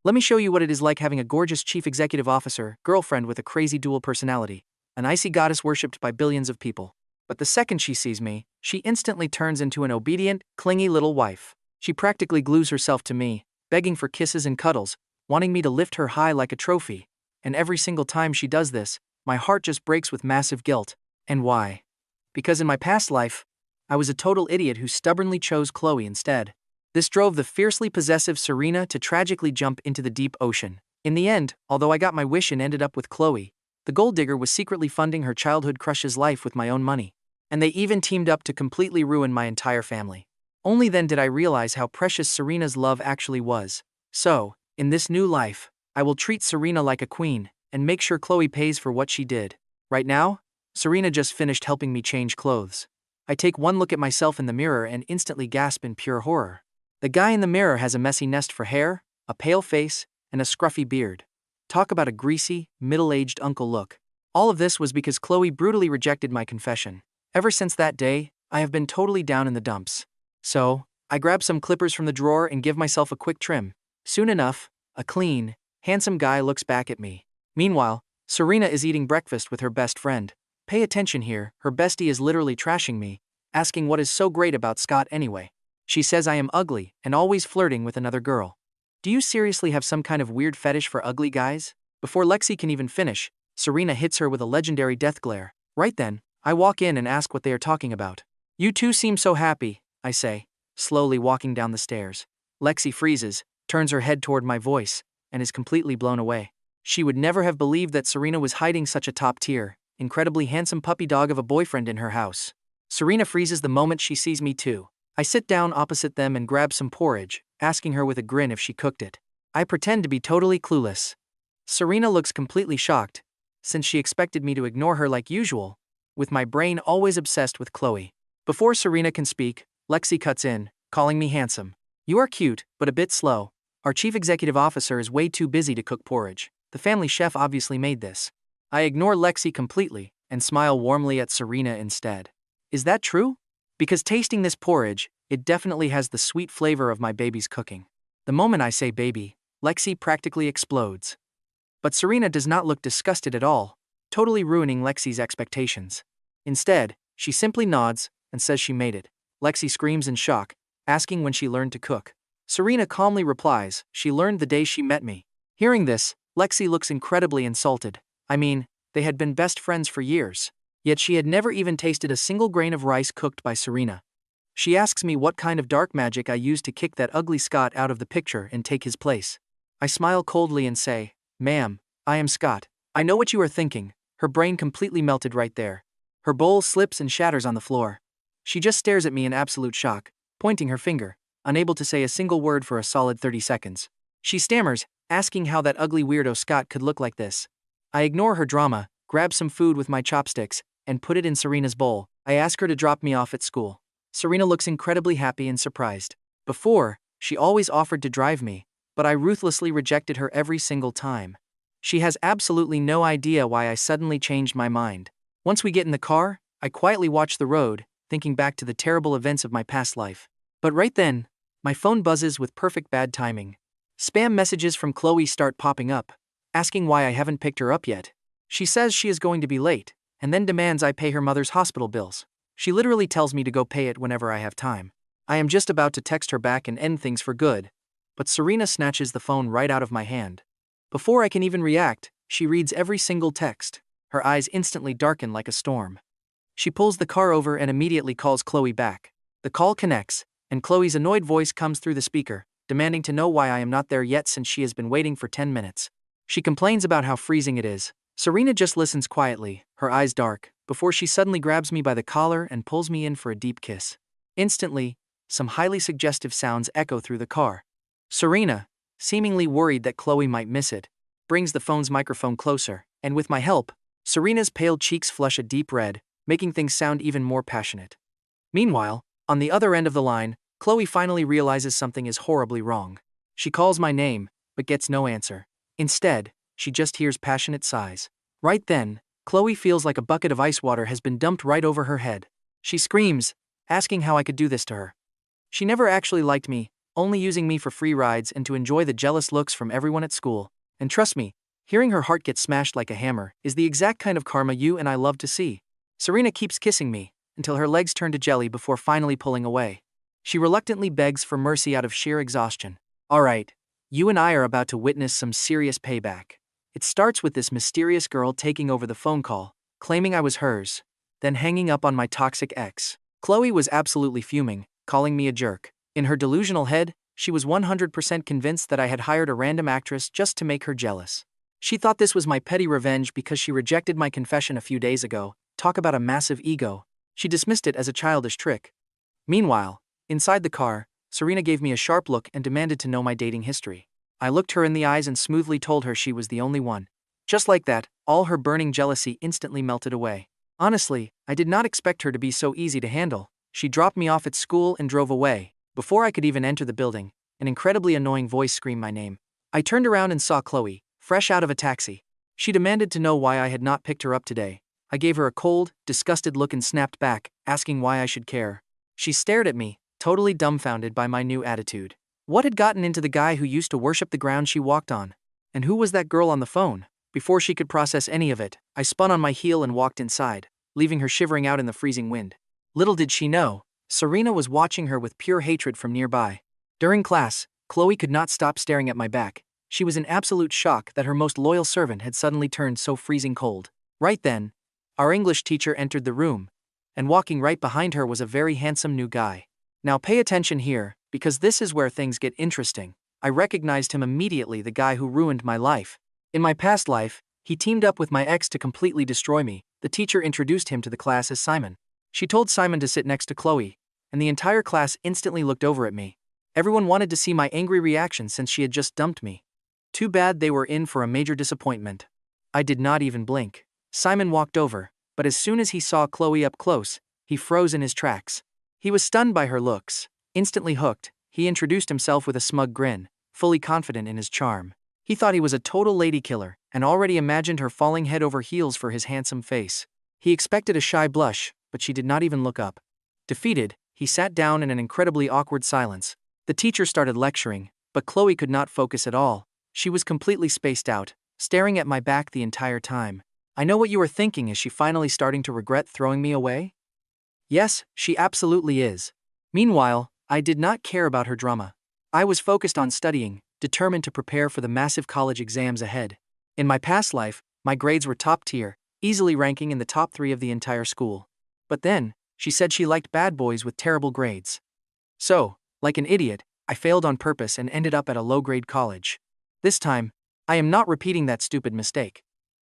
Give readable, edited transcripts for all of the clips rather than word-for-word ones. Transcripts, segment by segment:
Let me show you what it is like having a gorgeous chief executive officer, girlfriend with a crazy dual personality, an icy goddess worshipped by billions of people. But the second she sees me, she instantly turns into an obedient, clingy little wife. She practically glues herself to me, begging for kisses and cuddles, wanting me to lift her high like a trophy. And every single time she does this, my heart just breaks with massive guilt. And why? Because in my past life, I was a total idiot who stubbornly chose Chloe instead. This drove the fiercely possessive Serena to tragically jump into the deep ocean. In the end, although I got my wish and ended up with Chloe, the gold digger was secretly funding her childhood crush's life with my own money. And they even teamed up to completely ruin my entire family. Only then did I realize how precious Serena's love actually was. So, in this new life, I will treat Serena like a queen, and make sure Chloe pays for what she did. Right now, Serena just finished helping me change clothes. I take one look at myself in the mirror and instantly gasp in pure horror. The guy in the mirror has a messy nest for hair, a pale face, and a scruffy beard. Talk about a greasy, middle-aged uncle look. All of this was because Chloe brutally rejected my confession. Ever since that day, I have been totally down in the dumps. So, I grab some clippers from the drawer and give myself a quick trim. Soon enough, a clean, handsome guy looks back at me. Meanwhile, Serena is eating breakfast with her best friend. Pay attention here, her bestie is literally trashing me, asking what is so great about Scott anyway. She says I am ugly and always flirting with another girl. Do you seriously have some kind of weird fetish for ugly guys? Before Lexi can even finish, Serena hits her with a legendary death glare. Right then, I walk in and ask what they are talking about. You two seem so happy, I say, slowly walking down the stairs. Lexi freezes, turns her head toward my voice, and is completely blown away. She would never have believed that Serena was hiding such a top-tier, incredibly handsome puppy dog of a boyfriend in her house. Serena freezes the moment she sees me too. I sit down opposite them and grab some porridge, asking her with a grin if she cooked it. I pretend to be totally clueless. Serena looks completely shocked, since she expected me to ignore her like usual, with my brain always obsessed with Chloe. Before Serena can speak, Lexi cuts in, calling me handsome. You are cute, but a bit slow. Our chief executive officer is way too busy to cook porridge. The family chef obviously made this. I ignore Lexi completely, and smile warmly at Serena instead. Is that true? Because tasting this porridge, it definitely has the sweet flavor of my baby's cooking. The moment I say baby, Lexi practically explodes. But Serena does not look disgusted at all, totally ruining Lexi's expectations. Instead, she simply nods and says she made it. Lexi screams in shock, asking when she learned to cook. Serena calmly replies, she learned the day she met me. Hearing this, Lexi looks incredibly insulted. I mean, they had been best friends for years. Yet she had never even tasted a single grain of rice cooked by Serena. She asks me what kind of dark magic I used to kick that ugly Scott out of the picture and take his place. I smile coldly and say, Ma'am, I am Scott. I know what you are thinking. Her brain completely melted right there. Her bowl slips and shatters on the floor. She just stares at me in absolute shock, pointing her finger, unable to say a single word for a solid 30 seconds. She stammers, asking how that ugly weirdo Scott could look like this. I ignore her drama, grab some food with my chopsticks, and put it in Serena's bowl. I ask her to drop me off at school. Serena looks incredibly happy and surprised. Before, she always offered to drive me, but I ruthlessly rejected her every single time. She has absolutely no idea why I suddenly changed my mind. Once we get in the car, I quietly watch the road, thinking back to the terrible events of my past life. But right then, my phone buzzes with perfect bad timing. Spam messages from Chloe start popping up, asking why I haven't picked her up yet. She says she is going to be late, and then demands I pay her mother's hospital bills. She literally tells me to go pay it whenever I have time. I am just about to text her back and end things for good, but Serena snatches the phone right out of my hand. Before I can even react, she reads every single text. Her eyes instantly darken like a storm. She pulls the car over and immediately calls Chloe back. The call connects, and Chloe's annoyed voice comes through the speaker, demanding to know why I am not there yet since she has been waiting for 10 minutes. She complains about how freezing it is. Serena just listens quietly, her eyes dark, before she suddenly grabs me by the collar and pulls me in for a deep kiss. Instantly, some highly suggestive sounds echo through the car. Serena, seemingly worried that Chloe might miss it, brings the phone's microphone closer, and with my help, Serena's pale cheeks flush a deep red, making things sound even more passionate. Meanwhile, on the other end of the line, Chloe finally realizes something is horribly wrong. She calls my name, but gets no answer. Instead, she just hears passionate sighs. Right then, Chloe feels like a bucket of ice water has been dumped right over her head. She screams, asking how I could do this to her. She never actually liked me, only using me for free rides and to enjoy the jealous looks from everyone at school. And trust me, hearing her heart get smashed like a hammer is the exact kind of karma you and I love to see. Serena keeps kissing me until her legs turn to jelly before finally pulling away. She reluctantly begs for mercy out of sheer exhaustion. Alright, you and I are about to witness some serious payback. It starts with this mysterious girl taking over the phone call, claiming I was hers, then hanging up on my toxic ex. Chloe was absolutely fuming, calling me a jerk. In her delusional head, she was 100% convinced that I had hired a random actress just to make her jealous. She thought this was my petty revenge because she rejected my confession a few days ago. Talk about a massive ego. She dismissed it as a childish trick. Meanwhile, inside the car, Serena gave me a sharp look and demanded to know my dating history. I looked her in the eyes and smoothly told her she was the only one. Just like that, all her burning jealousy instantly melted away. Honestly, I did not expect her to be so easy to handle. She dropped me off at school and drove away. Before I could even enter the building, an incredibly annoying voice screamed my name. I turned around and saw Chloe, fresh out of a taxi. She demanded to know why I had not picked her up today. I gave her a cold, disgusted look and snapped back, asking why I should care. She stared at me, totally dumbfounded by my new attitude. What had gotten into the guy who used to worship the ground she walked on? And who was that girl on the phone? Before she could process any of it, I spun on my heel and walked inside, leaving her shivering out in the freezing wind. Little did she know, Serena was watching her with pure hatred from nearby. During class, Chloe could not stop staring at my back. She was in absolute shock that her most loyal servant had suddenly turned so freezing cold. Right then, our English teacher entered the room, and walking right behind her was a very handsome new guy. Now pay attention here, because this is where things get interesting. I recognized him immediately, the guy who ruined my life. In my past life, he teamed up with my ex to completely destroy me. The teacher introduced him to the class as Simon. She told Simon to sit next to Chloe, and the entire class instantly looked over at me. Everyone wanted to see my angry reaction since she had just dumped me. Too bad they were in for a major disappointment. I did not even blink. Simon walked over, but as soon as he saw Chloe up close, he froze in his tracks. He was stunned by her looks. Instantly hooked, he introduced himself with a smug grin, fully confident in his charm. He thought he was a total lady killer, and already imagined her falling head over heels for his handsome face. He expected a shy blush, but she did not even look up. Defeated, he sat down in an incredibly awkward silence. The teacher started lecturing, but Chloe could not focus at all. She was completely spaced out, staring at my back the entire time. I know what you are thinking. Is she finally starting to regret throwing me away? Yes, she absolutely is. Meanwhile, I did not care about her drama. I was focused on studying, determined to prepare for the massive college exams ahead. In my past life, my grades were top tier, easily ranking in the top 3 of the entire school. But then, she said she liked bad boys with terrible grades. So, like an idiot, I failed on purpose and ended up at a low-grade college. This time, I am not repeating that stupid mistake.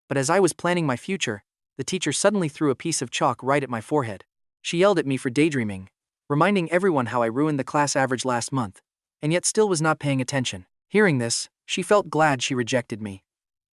But as I was planning my future, the teacher suddenly threw a piece of chalk right at my forehead. She yelled at me for daydreaming, reminding everyone how I ruined the class average last month, and yet still was not paying attention. Hearing this, she felt glad she rejected me.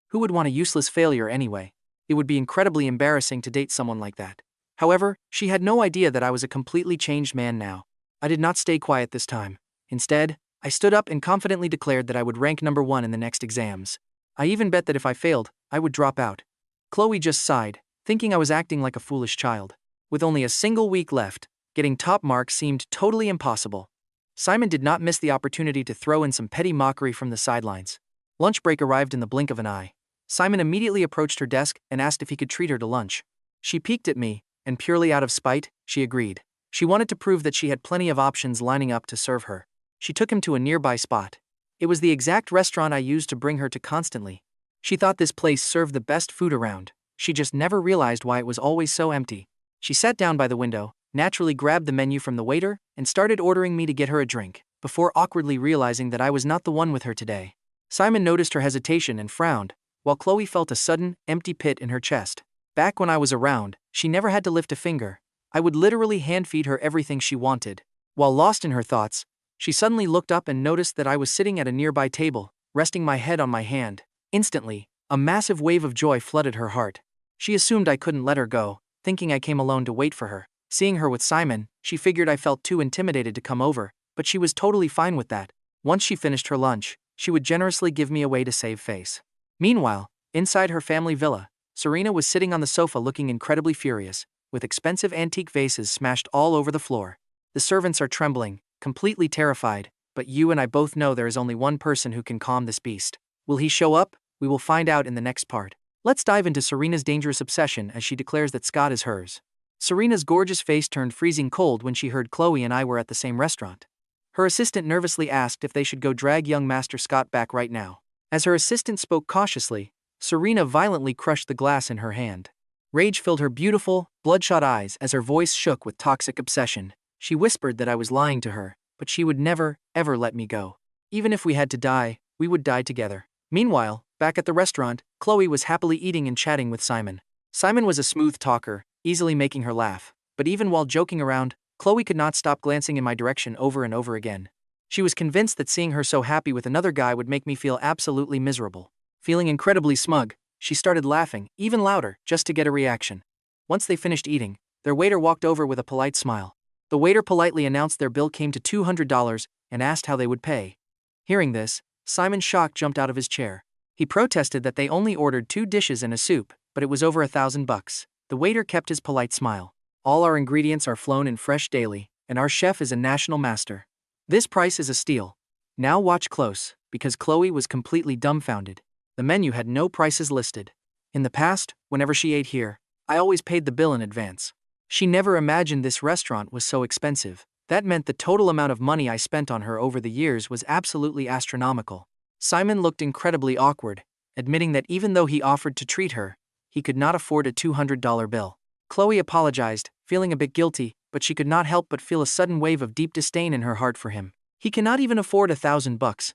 Who would want a useless failure anyway? It would be incredibly embarrassing to date someone like that. However, she had no idea that I was a completely changed man now. I did not stay quiet this time. Instead, I stood up and confidently declared that I would rank number 1 in the next exams. I even bet that if I failed, I would drop out. Chloe just sighed, thinking I was acting like a foolish child. With only a single week left, getting top marks seemed totally impossible. Simon did not miss the opportunity to throw in some petty mockery from the sidelines. Lunch break arrived in the blink of an eye. Simon immediately approached her desk and asked if he could treat her to lunch. She peeked at me, and purely out of spite, she agreed. She wanted to prove that she had plenty of options lining up to serve her. She took him to a nearby spot. It was the exact restaurant I used to bring her to constantly. She thought this place served the best food around. She just never realized why it was always so empty. She sat down by the window, naturally grabbed the menu from the waiter, and started ordering me to get her a drink, before awkwardly realizing that I was not the one with her today. Simon noticed her hesitation and frowned, while Chloe felt a sudden, empty pit in her chest. Back when I was around, she never had to lift a finger. I would literally hand-feed her everything she wanted. While lost in her thoughts, she suddenly looked up and noticed that I was sitting at a nearby table, resting my head on my hand. Instantly, a massive wave of joy flooded her heart. She assumed I couldn't let her go, thinking I came alone to wait for her. Seeing her with Simon, she figured I felt too intimidated to come over, but she was totally fine with that. Once she finished her lunch, she would generously give me away to save face. Meanwhile, inside her family villa, Serena was sitting on the sofa looking incredibly furious, with expensive antique vases smashed all over the floor. The servants are trembling, completely terrified, but you and I both know there is only one person who can calm this beast. Will he show up? We will find out in the next part. Let's dive into Serena's dangerous obsession as she declares that Scott is hers. Serena's gorgeous face turned freezing cold when she heard Chloe and I were at the same restaurant. Her assistant nervously asked if they should go drag young Master Scott back right now. As her assistant spoke cautiously, Serena violently crushed the glass in her hand. Rage filled her beautiful, bloodshot eyes as her voice shook with toxic obsession. She whispered that I was lying to her, but she would never, ever let me go. Even if we had to die, we would die together. Meanwhile, back at the restaurant, Chloe was happily eating and chatting with Simon. Simon was a smooth talker, easily making her laugh, but even while joking around, Chloe could not stop glancing in my direction over and over again. She was convinced that seeing her so happy with another guy would make me feel absolutely miserable. Feeling incredibly smug, she started laughing, even louder, just to get a reaction. Once they finished eating, their waiter walked over with a polite smile. The waiter politely announced their bill came to $200 and asked how they would pay. Hearing this, Simon's shock jumped out of his chair. He protested that they only ordered 2 dishes and a soup, but it was over $1,000. The waiter kept his polite smile. All our ingredients are flown in fresh daily, and our chef is a national master. This price is a steal. Now watch close, because Chloe was completely dumbfounded. The menu had no prices listed. In the past, whenever she ate here, I always paid the bill in advance. She never imagined this restaurant was so expensive. That meant the total amount of money I spent on her over the years was absolutely astronomical. Simon looked incredibly awkward, admitting that even though he offered to treat her, he could not afford a $200 bill. Chloe apologized, feeling a bit guilty, but she could not help but feel a sudden wave of deep disdain in her heart for him. He cannot even afford $1,000.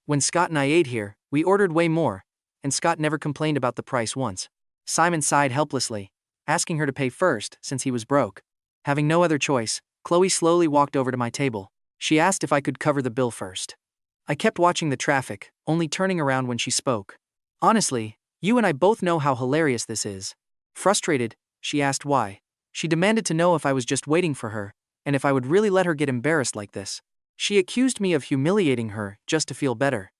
When Scott and I ate here, we ordered way more, and Scott never complained about the price once. Simon sighed helplessly, asking her to pay first since he was broke. Having no other choice, Chloe slowly walked over to my table. She asked if I could cover the bill first. I kept watching the traffic, only turning around when she spoke. Honestly, you and I both know how hilarious this is. Frustrated, she asked why. She demanded to know if I was just waiting for her, and if I would really let her get embarrassed like this. She accused me of humiliating her just to feel better.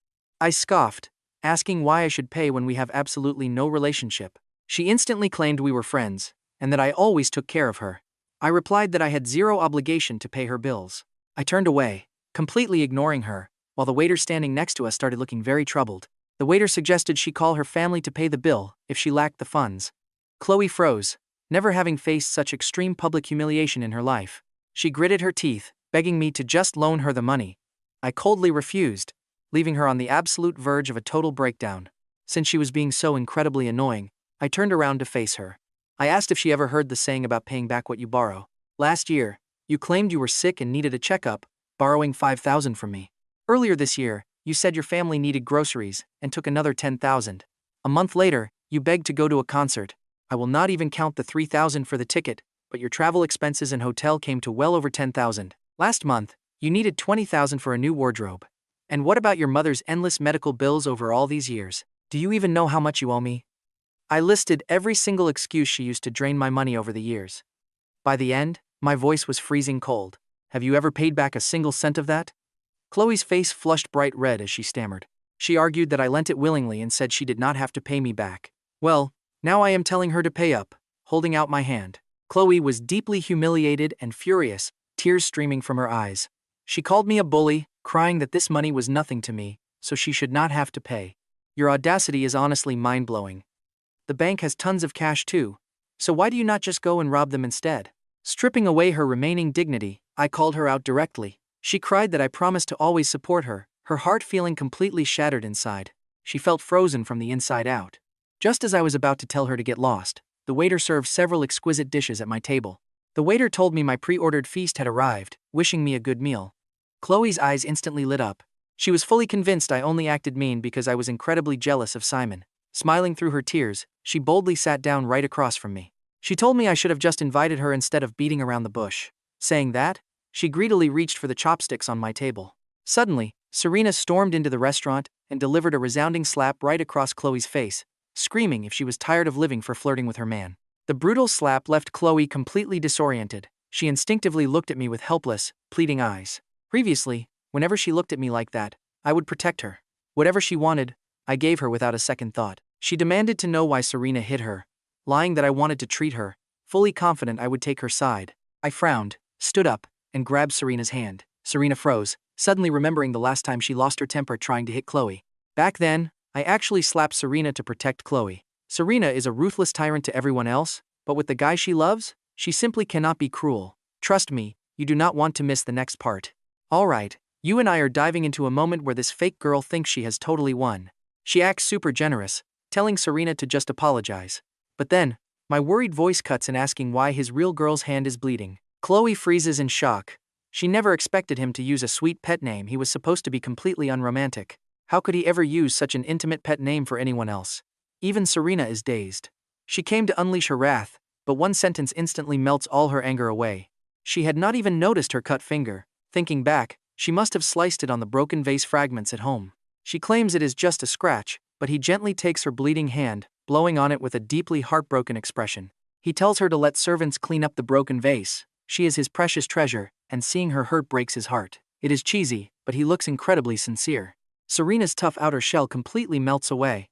I scoffed, asking why I should pay when we have absolutely no relationship. She instantly claimed we were friends, and that I always took care of her. I replied that I had zero obligation to pay her bills. I turned away, completely ignoring her, while the waiter standing next to us started looking very troubled. The waiter suggested she call her family to pay the bill if she lacked the funds. Chloe froze, never having faced such extreme public humiliation in her life. She gritted her teeth, begging me to just loan her the money. I coldly refused, leaving her on the absolute verge of a total breakdown. Since she was being so incredibly annoying, I turned around to face her. I asked if she ever heard the saying about paying back what you borrow. Last year, you claimed you were sick and needed a checkup, borrowing $5,000 from me. Earlier this year, you said your family needed groceries and took another $10,000. A month later, you begged to go to a concert. I will not even count the $3,000 for the ticket, but your travel expenses and hotel came to well over $10,000. Last month, you needed $20,000 for a new wardrobe. And what about your mother's endless medical bills over all these years? Do you even know how much you owe me? I listed every single excuse she used to drain my money over the years. By the end, my voice was freezing cold. Have you ever paid back a single cent of that? Chloe's face flushed bright red as she stammered. She argued that I lent it willingly and said she did not have to pay me back. Well, now I am telling her to pay up, holding out my hand. Chloe was deeply humiliated and furious, tears streaming from her eyes. She called me a bully, crying that this money was nothing to me, so she should not have to pay. Your audacity is honestly mind-blowing. The bank has tons of cash too, so why do you not just go and rob them instead? Stripping away her remaining dignity, I called her out directly. She cried that I promised to always support her, her heart feeling completely shattered inside. She felt frozen from the inside out. Just as I was about to tell her to get lost, the waiter served several exquisite dishes at my table. The waiter told me my pre-ordered feast had arrived, wishing me a good meal. Chloe's eyes instantly lit up. She was fully convinced I only acted mean because I was incredibly jealous of Simon. Smiling through her tears, she boldly sat down right across from me. She told me I should have just invited her instead of beating around the bush. Saying that, she greedily reached for the chopsticks on my table. Suddenly, Serena stormed into the restaurant and delivered a resounding slap right across Chloe's face, screaming if she was tired of living for flirting with her man. The brutal slap left Chloe completely disoriented. She instinctively looked at me with helpless, pleading eyes. Previously, whenever she looked at me like that, I would protect her. Whatever she wanted, I gave her without a second thought. She demanded to know why Serena hit her, lying that I wanted to treat her, fully confident I would take her side. I frowned, stood up, and grabbed Serena's hand. Serena froze, suddenly remembering the last time she lost her temper trying to hit Chloe. Back then, I actually slapped Serena to protect Chloe. Serena is a ruthless tyrant to everyone else, but with the guy she loves, she simply cannot be cruel. Trust me, you do not want to miss the next part. Alright, you and I are diving into a moment where this fake girl thinks she has totally won. She acts super generous, telling Serena to just apologize. But then, my worried voice cuts in asking why his real girl's hand is bleeding. Chloe freezes in shock. She never expected him to use a sweet pet name. He was supposed to be completely unromantic. How could he ever use such an intimate pet name for anyone else? Even Serena is dazed. She came to unleash her wrath, but one sentence instantly melts all her anger away. She had not even noticed her cut finger. Thinking back, she must have sliced it on the broken vase fragments at home. She claims it is just a scratch, but he gently takes her bleeding hand, blowing on it with a deeply heartbroken expression. He tells her to let servants clean up the broken vase. She is his precious treasure, and seeing her hurt breaks his heart. It is cheesy, but he looks incredibly sincere. Serena's tough outer shell completely melts away.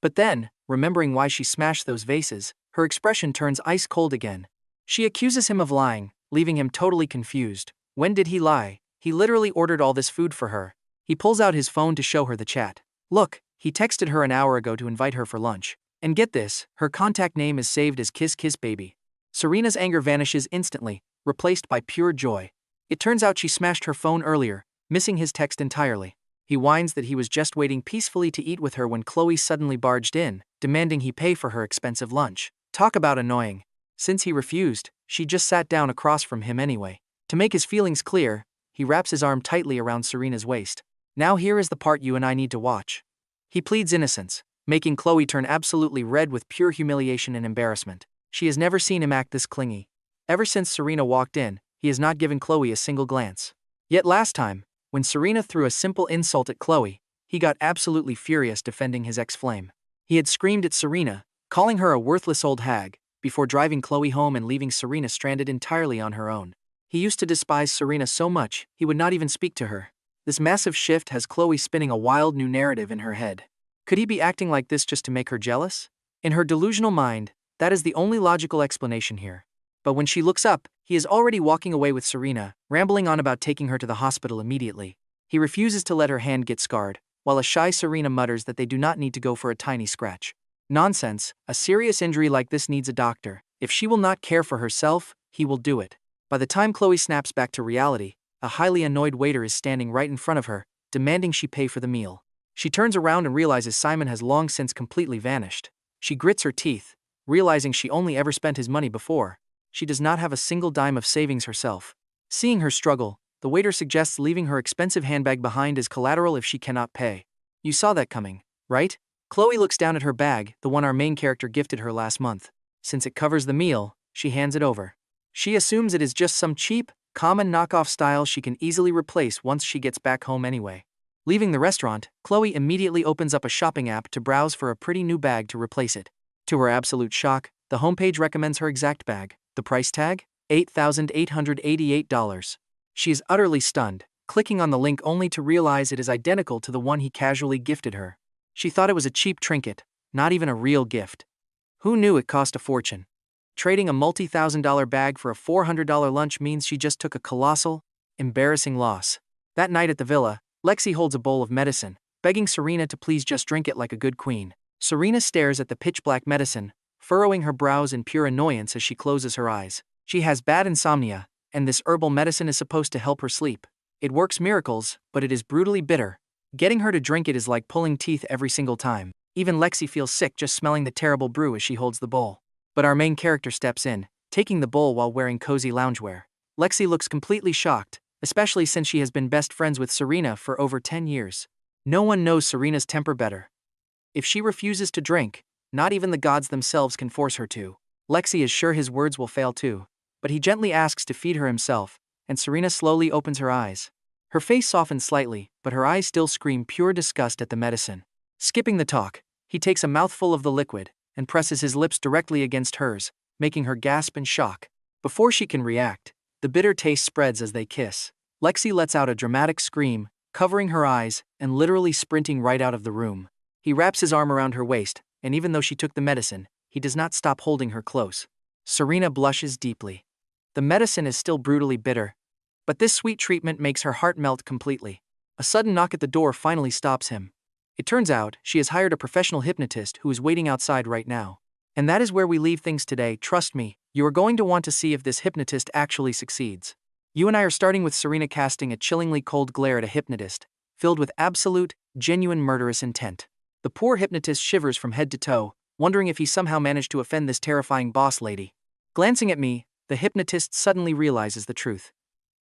But then, remembering why she smashed those vases, her expression turns ice cold again. She accuses him of lying, leaving him totally confused. When did he lie? He literally ordered all this food for her. He pulls out his phone to show her the chat. Look, he texted her an hour ago to invite her for lunch. And get this, her contact name is saved as Kiss Kiss Baby. Serena's anger vanishes instantly, replaced by pure joy. It turns out she smashed her phone earlier, missing his text entirely. He whines that he was just waiting peacefully to eat with her when Chloe suddenly barged in, demanding he pay for her expensive lunch. Talk about annoying. Since he refused, she just sat down across from him anyway. To make his feelings clear, he wraps his arm tightly around Serena's waist. Now here is the part you and I need to watch. He pleads innocence, making Chloe turn absolutely red with pure humiliation and embarrassment. She has never seen him act this clingy. Ever since Serena walked in, he has not given Chloe a single glance. Yet last time, when Serena threw a simple insult at Chloe, he got absolutely furious defending his ex-flame. He had screamed at Serena, calling her a worthless old hag, before driving Chloe home and leaving Serena stranded entirely on her own. He used to despise Serena so much, he would not even speak to her. This massive shift has Chloe spinning a wild new narrative in her head. Could he be acting like this just to make her jealous? In her delusional mind, that is the only logical explanation here. But when she looks up, he is already walking away with Serena, rambling on about taking her to the hospital immediately. He refuses to let her hand get scarred, while a shy Serena mutters that they do not need to go for a tiny scratch. Nonsense, a serious injury like this needs a doctor. If she will not care for herself, he will do it. By the time Chloe snaps back to reality, a highly annoyed waiter is standing right in front of her, demanding she pay for the meal. She turns around and realizes Simon has long since completely vanished. She grits her teeth, realizing she only ever spent his money before. She does not have a single dime of savings herself. Seeing her struggle, the waiter suggests leaving her expensive handbag behind as collateral if she cannot pay. You saw that coming, right? Chloe looks down at her bag, the one our main character gifted her last month. Since it covers the meal, she hands it over. She assumes it is just some cheap, common knockoff style she can easily replace once she gets back home anyway. Leaving the restaurant, Chloe immediately opens up a shopping app to browse for a pretty new bag to replace it. To her absolute shock, the homepage recommends her exact bag. The price tag? $8,888. She is utterly stunned, clicking on the link only to realize it is identical to the one he casually gifted her. She thought it was a cheap trinket, not even a real gift. Who knew it cost a fortune? Trading a multi-$1,000 bag for a $400 lunch means she just took a colossal, embarrassing loss. That night at the villa, Lexi holds a bowl of medicine, begging Serena to please just drink it like a good queen. Serena stares at the pitch-black medicine, furrowing her brows in pure annoyance as she closes her eyes. She has bad insomnia, and this herbal medicine is supposed to help her sleep. It works miracles, but it is brutally bitter. Getting her to drink it is like pulling teeth every single time. Even Lexi feels sick just smelling the terrible brew as she holds the bowl. But our main character steps in, taking the bowl while wearing cozy loungewear. Lexi looks completely shocked, especially since she has been best friends with Serena for over 10 years. No one knows Serena's temper better. If she refuses to drink, not even the gods themselves can force her to. Lexi is sure his words will fail too, but he gently asks to feed her himself, and Serena slowly opens her eyes. Her face softens slightly, but her eyes still scream pure disgust at the medicine. Skipping the talk, he takes a mouthful of the liquid and presses his lips directly against hers, making her gasp in shock. Before she can react, the bitter taste spreads as they kiss. Lexi lets out a dramatic scream, covering her eyes and literally sprinting right out of the room. He wraps his arm around her waist, and even though she took the medicine, he does not stop holding her close. Serena blushes deeply. The medicine is still brutally bitter, But this sweet treatment makes her heart melt completely. A sudden knock at the door finally stops him. It turns out, she has hired a professional hypnotist who is waiting outside right now. And that is where we leave things today. Trust me, you are going to want to see if this hypnotist actually succeeds. You and I are starting with Serena casting a chillingly cold glare at a hypnotist, filled with absolute, genuine murderous intent. The poor hypnotist shivers from head to toe, wondering if he somehow managed to offend this terrifying boss lady. Glancing at me, the hypnotist suddenly realizes the truth.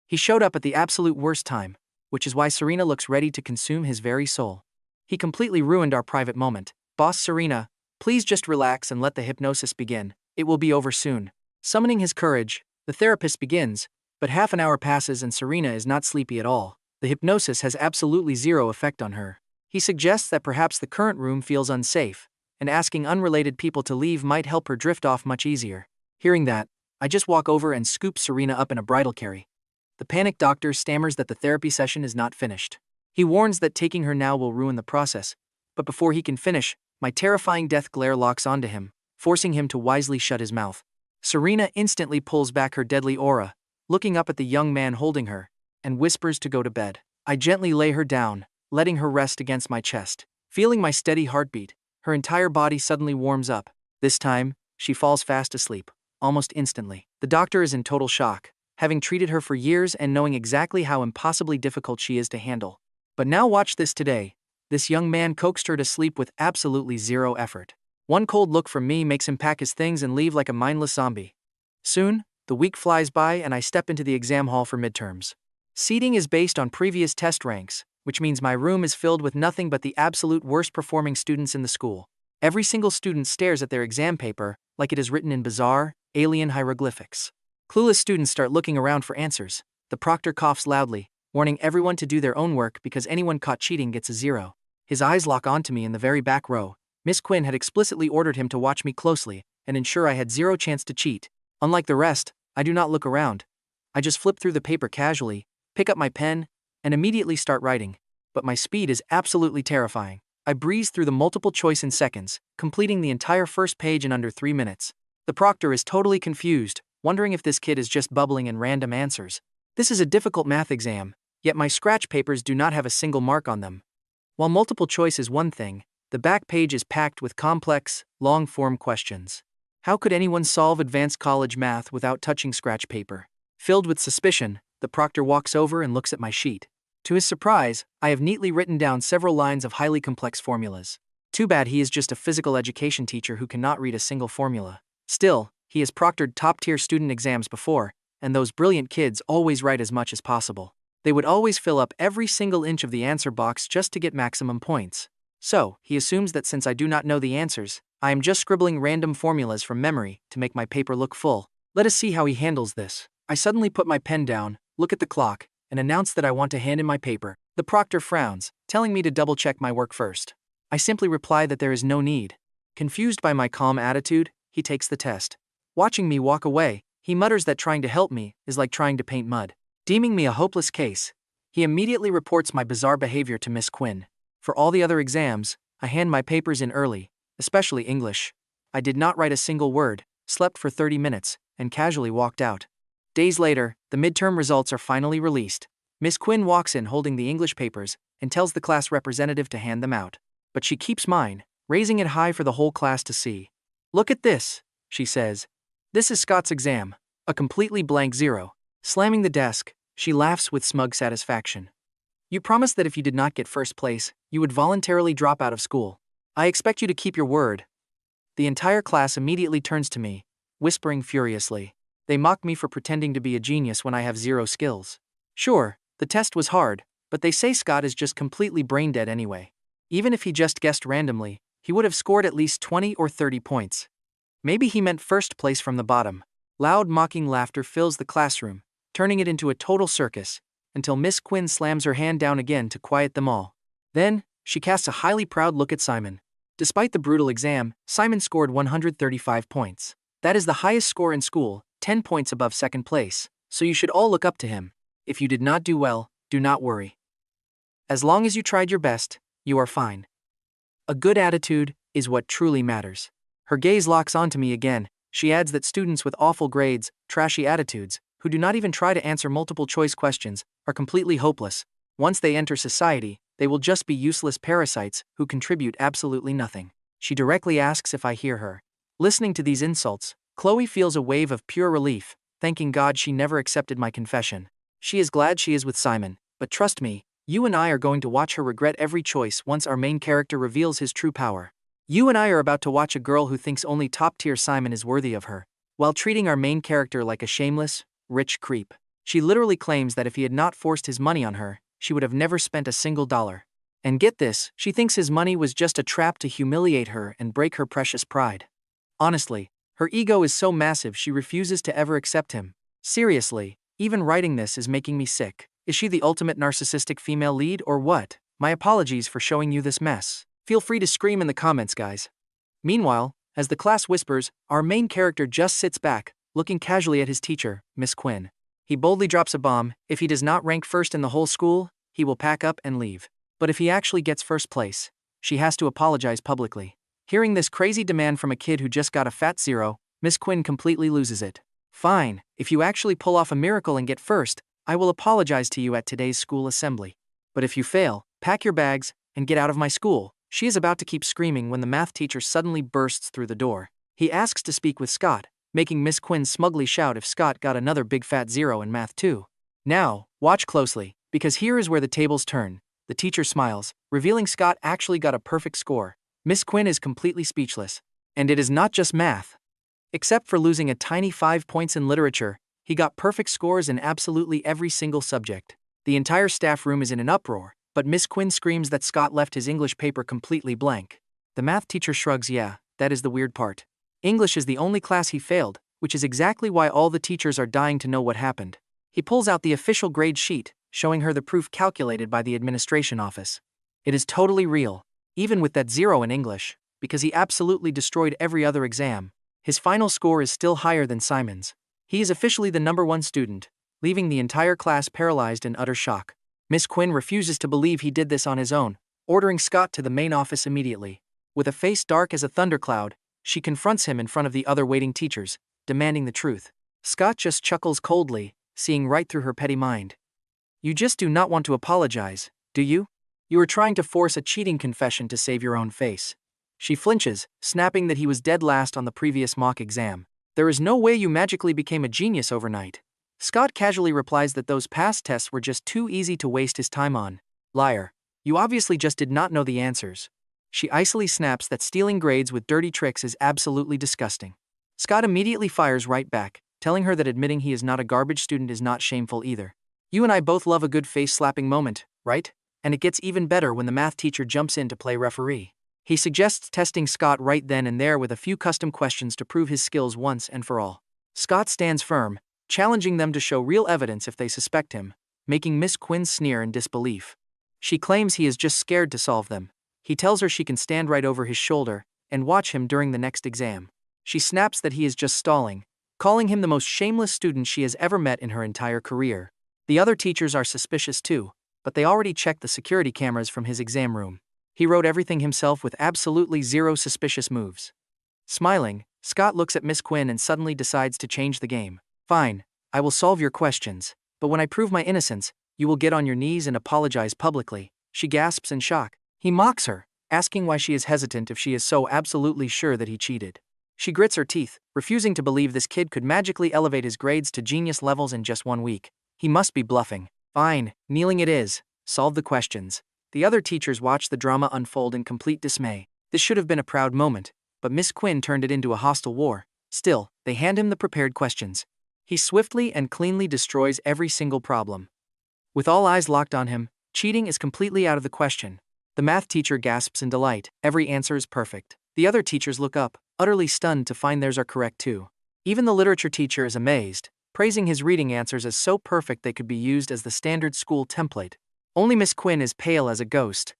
He showed up at the absolute worst time, which is why Serena looks ready to consume his very soul. He completely ruined our private moment. Boss Serena, please just relax and let the hypnosis begin. It will be over soon. Summoning his courage, the therapist begins, but half an hour passes and Serena is not sleepy at all. The hypnosis has absolutely zero effect on her. He suggests that perhaps the current room feels unsafe, and asking unrelated people to leave might help her drift off much easier. Hearing that, I just walk over and scoop Serena up in a bridal carry. The panicked doctor stammers that the therapy session is not finished. He warns that taking her now will ruin the process, but before he can finish, my terrifying death glare locks onto him, forcing him to wisely shut his mouth. Serena instantly pulls back her deadly aura, looking up at the young man holding her, and whispers to go to bed. I gently lay her down, letting her rest against my chest. Feeling my steady heartbeat, her entire body suddenly warms up. This time, she falls fast asleep, almost instantly. The doctor is in total shock, having treated her for years and knowing exactly how impossibly difficult she is to handle. But now watch this today. This young man coaxed her to sleep with absolutely zero effort. One cold look from me makes him pack his things and leave like a mindless zombie. Soon, the week flies by and I step into the exam hall for midterms. Seating is based on previous test ranks, which means my room is filled with nothing but the absolute worst performing students in the school. Every single student stares at their exam paper like it is written in bizarre, alien hieroglyphics. Clueless students start looking around for answers. The proctor coughs loudly, warning everyone to do their own work because anyone caught cheating gets a 0. His eyes lock onto me in the very back row. Miss Quinn had explicitly ordered him to watch me closely and ensure I had zero chance to cheat. Unlike the rest, I do not look around. I just flip through the paper casually, pick up my pen, and immediately start writing. But my speed is absolutely terrifying. I breeze through the multiple choice in seconds, completing the entire first page in under 3 minutes. The proctor is totally confused, wondering if this kid is just bubbling in random answers. This is a difficult math exam, yet my scratch papers do not have a single mark on them. While multiple choice is one thing, the back page is packed with complex, long-form questions. How could anyone solve advanced college math without touching scratch paper? Filled with suspicion, the proctor walks over and looks at my sheet. To his surprise, I have neatly written down several lines of highly complex formulas. Too bad he is just a physical education teacher who cannot read a single formula. Still, he has proctored top-tier student exams before, and those brilliant kids always write as much as possible. They would always fill up every single inch of the answer box just to get maximum points. So, he assumes that since I do not know the answers, I am just scribbling random formulas from memory to make my paper look full. Let us see how he handles this. I suddenly put my pen down, look at the clock, and announce that I want to hand in my paper. The proctor frowns, telling me to double-check my work first. I simply reply that there is no need. Confused by my calm attitude, he takes the test. Watching me walk away, he mutters that trying to help me is like trying to paint mud. Deeming me a hopeless case, he immediately reports my bizarre behavior to Miss Quinn. For all the other exams, I hand my papers in early, especially English. I did not write a single word, slept for 30 minutes, and casually walked out. Days later, the midterm results are finally released. Miss Quinn walks in holding the English papers and tells the class representative to hand them out. But she keeps mine, raising it high for the whole class to see. "Look at this," she says. "This is Scott's exam, a completely blank 0. Slamming the desk, she laughs with smug satisfaction. "You promised that if you did not get first place, you would voluntarily drop out of school. I expect you to keep your word." The entire class immediately turns to me, whispering furiously. They mock me for pretending to be a genius when I have 0 skills. Sure, the test was hard, but they say Scott is just completely brain dead anyway. Even if he just guessed randomly, he would have scored at least 20 or 30 points. Maybe he meant first place from the bottom. Loud mocking laughter fills the classroom, turning it into a total circus, until Miss Quinn slams her hand down again to quiet them all. Then, she casts a highly proud look at Simon. Despite the brutal exam, Simon scored 135 points. That is the highest score in school, 10 points above second place, so you should all look up to him. If you did not do well, do not worry. As long as you tried your best, you are fine. A good attitude is what truly matters. Her gaze locks onto me again. She adds that students with awful grades, trashy attitudes, who do not even try to answer multiple choice questions, are completely hopeless. Once they enter society, they will just be useless parasites who contribute absolutely nothing. She directly asks if I hear her. Listening to these insults, Chloe feels a wave of pure relief, thanking God she never accepted my confession. She is glad she is with Simon, but trust me, you and I are going to watch her regret every choice once our main character reveals his true power. You and I are about to watch a girl who thinks only top-tier Simon is worthy of her, while treating our main character like a shameless, rich creep. She literally claims that if he had not forced his money on her, she would have never spent a single dollar. And get this, she thinks his money was just a trap to humiliate her and break her precious pride. Honestly, her ego is so massive she refuses to ever accept him. Seriously, even writing this is making me sick. Is she the ultimate narcissistic female lead or what? My apologies for showing you this mess. Feel free to scream in the comments, guys. Meanwhile, as the class whispers, our main character just sits back, looking casually at his teacher, Miss Quinn. He boldly drops a bomb. If he does not rank first in the whole school, he will pack up and leave. But if he actually gets first place, she has to apologize publicly. Hearing this crazy demand from a kid who just got a fat 0, Miss Quinn completely loses it. Fine, if you actually pull off a miracle and get first, I will apologize to you at today's school assembly. But if you fail, pack your bags and get out of my school. She is about to keep screaming when the math teacher suddenly bursts through the door. He asks to speak with Scott, making Miss Quinn smugly shout if Scott got another big fat 0 in math too. Now, watch closely, because here is where the tables turn. The teacher smiles, revealing Scott actually got a perfect score. Miss Quinn is completely speechless. And it is not just math. Except for losing a tiny 5 points in literature, he got perfect scores in absolutely every single subject. The entire staff room is in an uproar, but Miss Quinn screams that Scott left his English paper completely blank. The math teacher shrugs. Yeah, that is the weird part. English is the only class he failed, which is exactly why all the teachers are dying to know what happened. He pulls out the official grade sheet, showing her the proof calculated by the administration office. It is totally real, even with that 0 in English, because he absolutely destroyed every other exam. His final score is still higher than Simon's. He is officially the #1 student, leaving the entire class paralyzed in utter shock. Miss Quinn refuses to believe he did this on his own, ordering Scott to the main office immediately. With a face dark as a thundercloud, she confronts him in front of the other waiting teachers, demanding the truth. Scott just chuckles coldly, seeing right through her petty mind. You just do not want to apologize, do you? You are trying to force a cheating confession to save your own face. She flinches, snapping that he was dead last on the previous mock exam. There is no way you magically became a genius overnight. Scott casually replies that those past tests were just too easy to waste his time on. Liar. You obviously just did not know the answers. She icily snaps that stealing grades with dirty tricks is absolutely disgusting. Scott immediately fires right back, telling her that admitting he is not a garbage student is not shameful either. You and I both love a good face-slapping moment, right? And it gets even better when the math teacher jumps in to play referee. He suggests testing Scott right then and there with a few custom questions to prove his skills once and for all. Scott stands firm, challenging them to show real evidence if they suspect him, making Miss Quinn sneer in disbelief. She claims he is just scared to solve them. He tells her she can stand right over his shoulder and watch him during the next exam. She snaps that he is just stalling, calling him the most shameless student she has ever met in her entire career. The other teachers are suspicious too, but they already checked the security cameras from his exam room. He wrote everything himself with absolutely zero suspicious moves. Smiling, Scott looks at Miss Quinn and suddenly decides to change the game. Fine, I will solve your questions, but when I prove my innocence, you will get on your knees and apologize publicly. She gasps in shock. He mocks her, asking why she is hesitant if she is so absolutely sure that he cheated. She grits her teeth, refusing to believe this kid could magically elevate his grades to genius levels in just 1 week. He must be bluffing. Fine, kneeling it is. Solve the questions. The other teachers watch the drama unfold in complete dismay. This should have been a proud moment, but Miss Quinn turned it into a hostile war. Still, they hand him the prepared questions. He swiftly and cleanly destroys every single problem. With all eyes locked on him, cheating is completely out of the question. The math teacher gasps in delight. Every answer is perfect. The other teachers look up, utterly stunned to find theirs are correct too. Even the literature teacher is amazed, praising his reading answers as so perfect they could be used as the standard school template. Only Miss Quinn is pale as a ghost.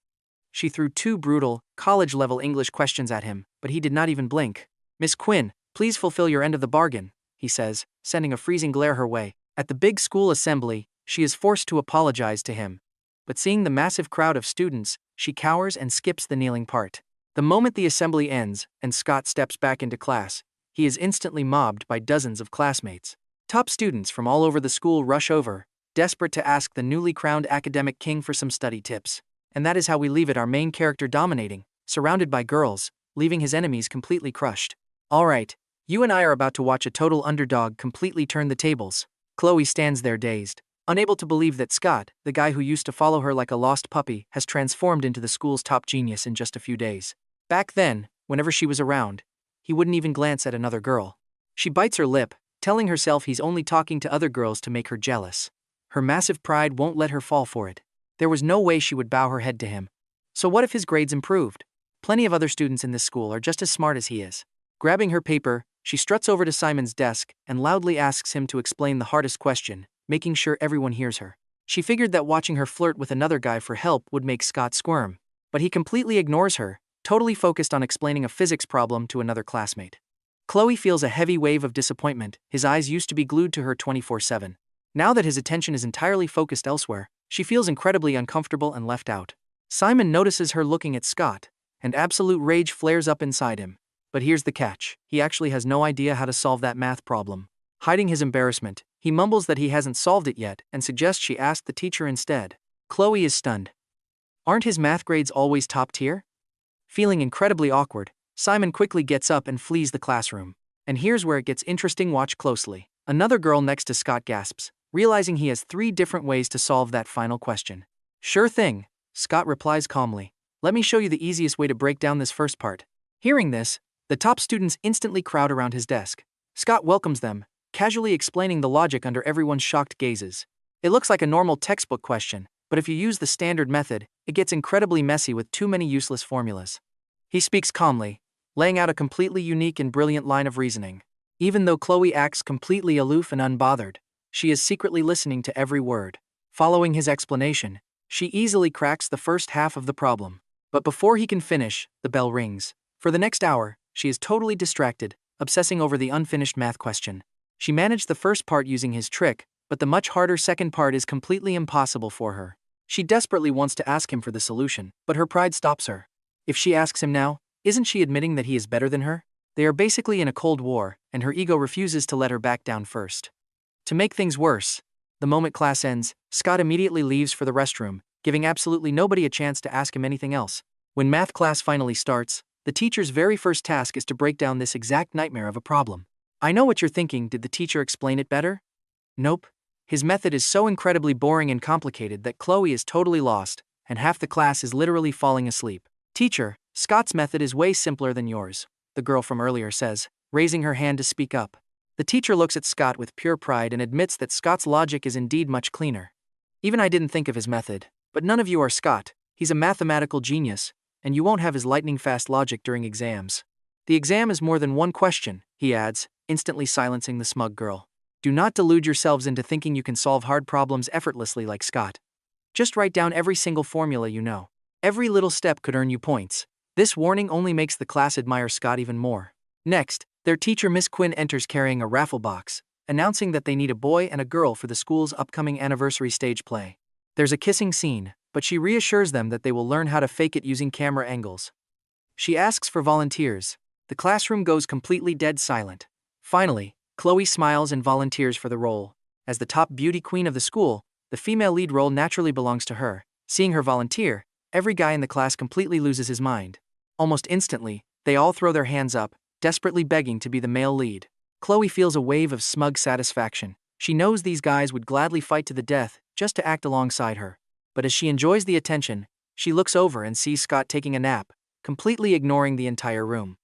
She threw 2 brutal, college-level English questions at him, but he did not even blink. Miss Quinn, please fulfill your end of the bargain, he says, sending a freezing glare her way. At the big school assembly, she is forced to apologize to him. But seeing the massive crowd of students, she cowers and skips the kneeling part. The moment the assembly ends and Scott steps back into class, he is instantly mobbed by dozens of classmates. Top students from all over the school rush over, desperate to ask the newly crowned academic king for some study tips. And that is how we leave it, our main character dominating, surrounded by girls, leaving his enemies completely crushed. Alright, you and I are about to watch a total underdog completely turn the tables. Chloe stands there dazed, unable to believe that Scott, the guy who used to follow her like a lost puppy, has transformed into the school's top genius in just a few days. Back then, whenever she was around, he wouldn't even glance at another girl. She bites her lip, telling herself he's only talking to other girls to make her jealous. Her massive pride won't let her fall for it. There was no way she would bow her head to him. So what if his grades improved? Plenty of other students in this school are just as smart as he is. Grabbing her paper, she struts over to Simon's desk and loudly asks him to explain the hardest question, making sure everyone hears her. She figured that watching her flirt with another guy for help would make Scott squirm. But he completely ignores her, totally focused on explaining a physics problem to another classmate. Chloe feels a heavy wave of disappointment. His eyes used to be glued to her 24/7. Now that his attention is entirely focused elsewhere, she feels incredibly uncomfortable and left out. Simon notices her looking at Scott, and absolute rage flares up inside him. But here's the catch: he actually has no idea how to solve that math problem. Hiding his embarrassment, he mumbles that he hasn't solved it yet and suggests she ask the teacher instead. Chloe is stunned. Aren't his math grades always top tier? Feeling incredibly awkward, Simon quickly gets up and flees the classroom. And here's where it gets interesting, watch closely. Another girl next to Scott gasps, realizing he has 3 different ways to solve that final question. Sure thing, Scott replies calmly. Let me show you the easiest way to break down this first part. Hearing this, the top students instantly crowd around his desk. Scott welcomes them, casually explaining the logic under everyone's shocked gazes. It looks like a normal textbook question, but if you use the standard method, it gets incredibly messy with too many useless formulas. He speaks calmly, laying out a completely unique and brilliant line of reasoning. Even though Chloe acts completely aloof and unbothered, she is secretly listening to every word. Following his explanation, she easily cracks the first half of the problem. But before he can finish, the bell rings. For the next hour, she is totally distracted, obsessing over the unfinished math question. She managed the first part using his trick, but the much harder second part is completely impossible for her. She desperately wants to ask him for the solution, but her pride stops her. If she asks him now, isn't she admitting that he is better than her? They are basically in a cold war, and her ego refuses to let her back down first. To make things worse, the moment class ends, Scott immediately leaves for the restroom, giving absolutely nobody a chance to ask him anything else. When math class finally starts, the teacher's very first task is to break down this exact nightmare of a problem. I know what you're thinking, did the teacher explain it better? Nope. His method is so incredibly boring and complicated that Chloe is totally lost, and half the class is literally falling asleep. Teacher, Scott's method is way simpler than yours, the girl from earlier says, raising her hand to speak up. The teacher looks at Scott with pure pride and admits that Scott's logic is indeed much cleaner. Even I didn't think of his method, but none of you are Scott. He's a mathematical genius, and you won't have his lightning-fast logic during exams. The exam is more than one question, he adds, instantly silencing the smug girl. Do not delude yourselves into thinking you can solve hard problems effortlessly like Scott. Just write down every single formula you know. Every little step could earn you points. This warning only makes the class admire Scott even more. Next, their teacher Miss Quinn enters carrying a raffle box, announcing that they need a boy and a girl for the school's upcoming anniversary stage play. There's a kissing scene, but she reassures them that they will learn how to fake it using camera angles. She asks for volunteers. The classroom goes completely dead silent. Finally, Chloe smiles and volunteers for the role. As the top beauty queen of the school, the female lead role naturally belongs to her. Seeing her volunteer, every guy in the class completely loses his mind. Almost instantly, they all throw their hands up, desperately begging to be the male lead. Chloe feels a wave of smug satisfaction. She knows these guys would gladly fight to the death just to act alongside her. But as she enjoys the attention, she looks over and sees Scott taking a nap, completely ignoring the entire room.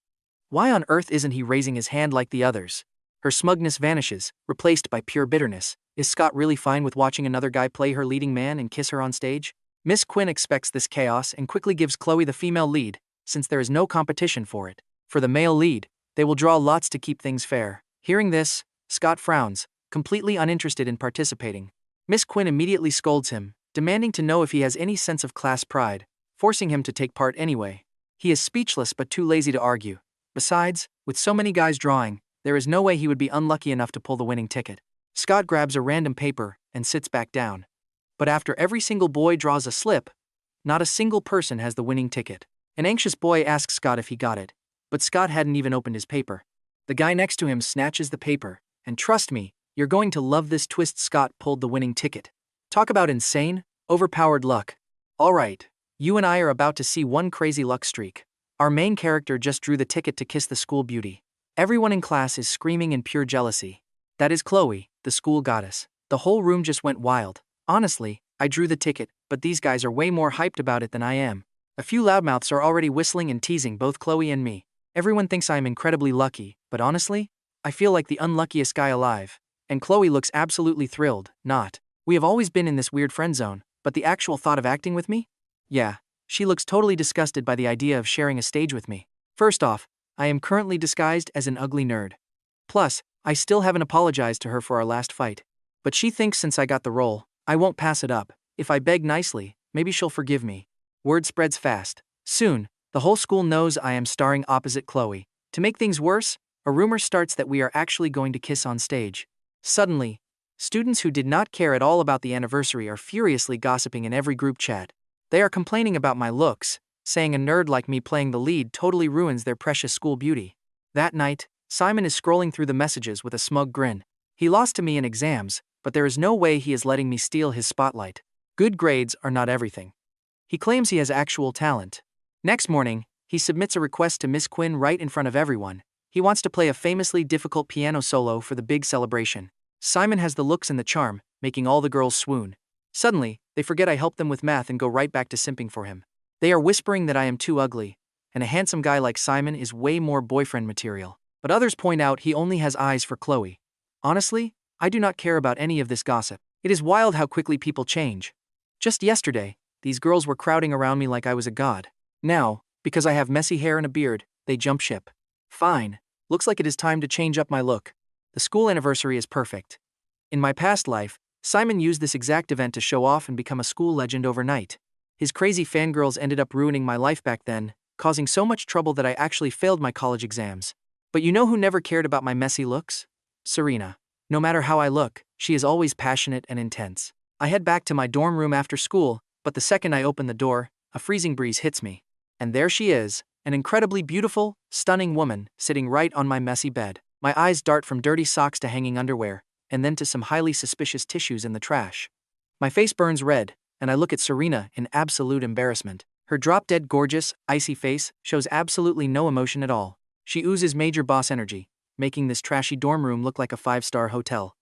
Why on earth isn't he raising his hand like the others? Her smugness vanishes, replaced by pure bitterness. Is Scott really fine with watching another guy play her leading man and kiss her on stage? Miss Quinn expects this chaos and quickly gives Chloe the female lead, since there is no competition for it. For the male lead, they will draw lots to keep things fair. Hearing this, Scott frowns, completely uninterested in participating. Miss Quinn immediately scolds him, demanding to know if he has any sense of class pride, forcing him to take part anyway. He is speechless but too lazy to argue. Besides, with so many guys drawing, there is no way he would be unlucky enough to pull the winning ticket. Scott grabs a random paper and sits back down. But after every single boy draws a slip, not a single person has the winning ticket. An anxious boy asks Scott if he got it, but Scott hadn't even opened his paper. The guy next to him snatches the paper, and trust me, You're going to love this twist. Scott pulled the winning ticket. Talk about insane, overpowered luck. Alright, you and I are about to see one crazy luck streak. Our main character just drew the ticket to kiss the school beauty. Everyone in class is screaming in pure jealousy. That is Chloe, the school goddess. The whole room just went wild. Honestly, I drew the ticket, but these guys are way more hyped about it than I am. A few loudmouths are already whistling and teasing both Chloe and me. Everyone thinks I am incredibly lucky, but honestly, I feel like the unluckiest guy alive. And Chloe looks absolutely thrilled, not. We have always been in this weird friend zone, but the actual thought of acting with me? Yeah, she looks totally disgusted by the idea of sharing a stage with me. First off, I am currently disguised as an ugly nerd. Plus, I still haven't apologized to her for our last fight. But she thinks since I got the role, I won't pass it up. If I beg nicely, maybe she'll forgive me. Word spreads fast. Soon, the whole school knows I am starring opposite Chloe. To make things worse, a rumor starts that we are actually going to kiss on stage. Suddenly, students who did not care at all about the anniversary are furiously gossiping in every group chat. They are complaining about my looks, saying a nerd like me playing the lead totally ruins their precious school beauty. That night, Simon is scrolling through the messages with a smug grin. He lost to me in exams, but there is no way he is letting me steal his spotlight. Good grades are not everything. He claims he has actual talent. Next morning, he submits a request to Miss Quinn right in front of everyone. He wants to play a famously difficult piano solo for the big celebration. Simon has the looks and the charm, making all the girls swoon. Suddenly, they forget I helped them with math and go right back to simping for him. They are whispering that I am too ugly, and a handsome guy like Simon is way more boyfriend material. But others point out he only has eyes for Chloe. Honestly, I do not care about any of this gossip. It is wild how quickly people change. Just yesterday, these girls were crowding around me like I was a god. Now, because I have messy hair and a beard, they jump ship. Fine, looks like it is time to change up my look. The school anniversary is perfect. In my past life, Simon used this exact event to show off and become a school legend overnight. His crazy fangirls ended up ruining my life back then, causing so much trouble that I actually failed my college exams. But you know who never cared about my messy looks? Serena. No matter how I look, she is always passionate and intense. I head back to my dorm room after school, but the second I open the door, a freezing breeze hits me. And there she is, an incredibly beautiful, stunning woman, sitting right on my messy bed. My eyes dart from dirty socks to hanging underwear, and then to some highly suspicious tissues in the trash. My face burns red, and I look at Serena in absolute embarrassment. Her drop-dead gorgeous, icy face shows absolutely no emotion at all. She oozes major boss energy, making this trashy dorm room look like a 5-star hotel.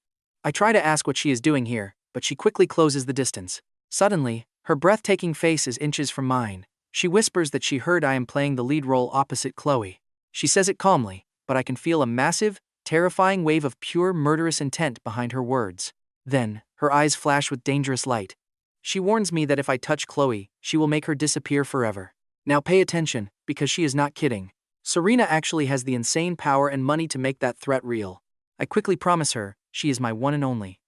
I try to ask what she is doing here, but she quickly closes the distance. Suddenly, her breathtaking face is inches from mine. She whispers that she heard I am playing the lead role opposite Chloe. She says it calmly, but I can feel a massive, terrifying wave of pure murderous intent behind her words. Then, her eyes flash with dangerous light. She warns me that if I touch Chloe, she will make her disappear forever. Now pay attention, because she is not kidding. Serena actually has the insane power and money to make that threat real. I quickly promise her, she is my one and only.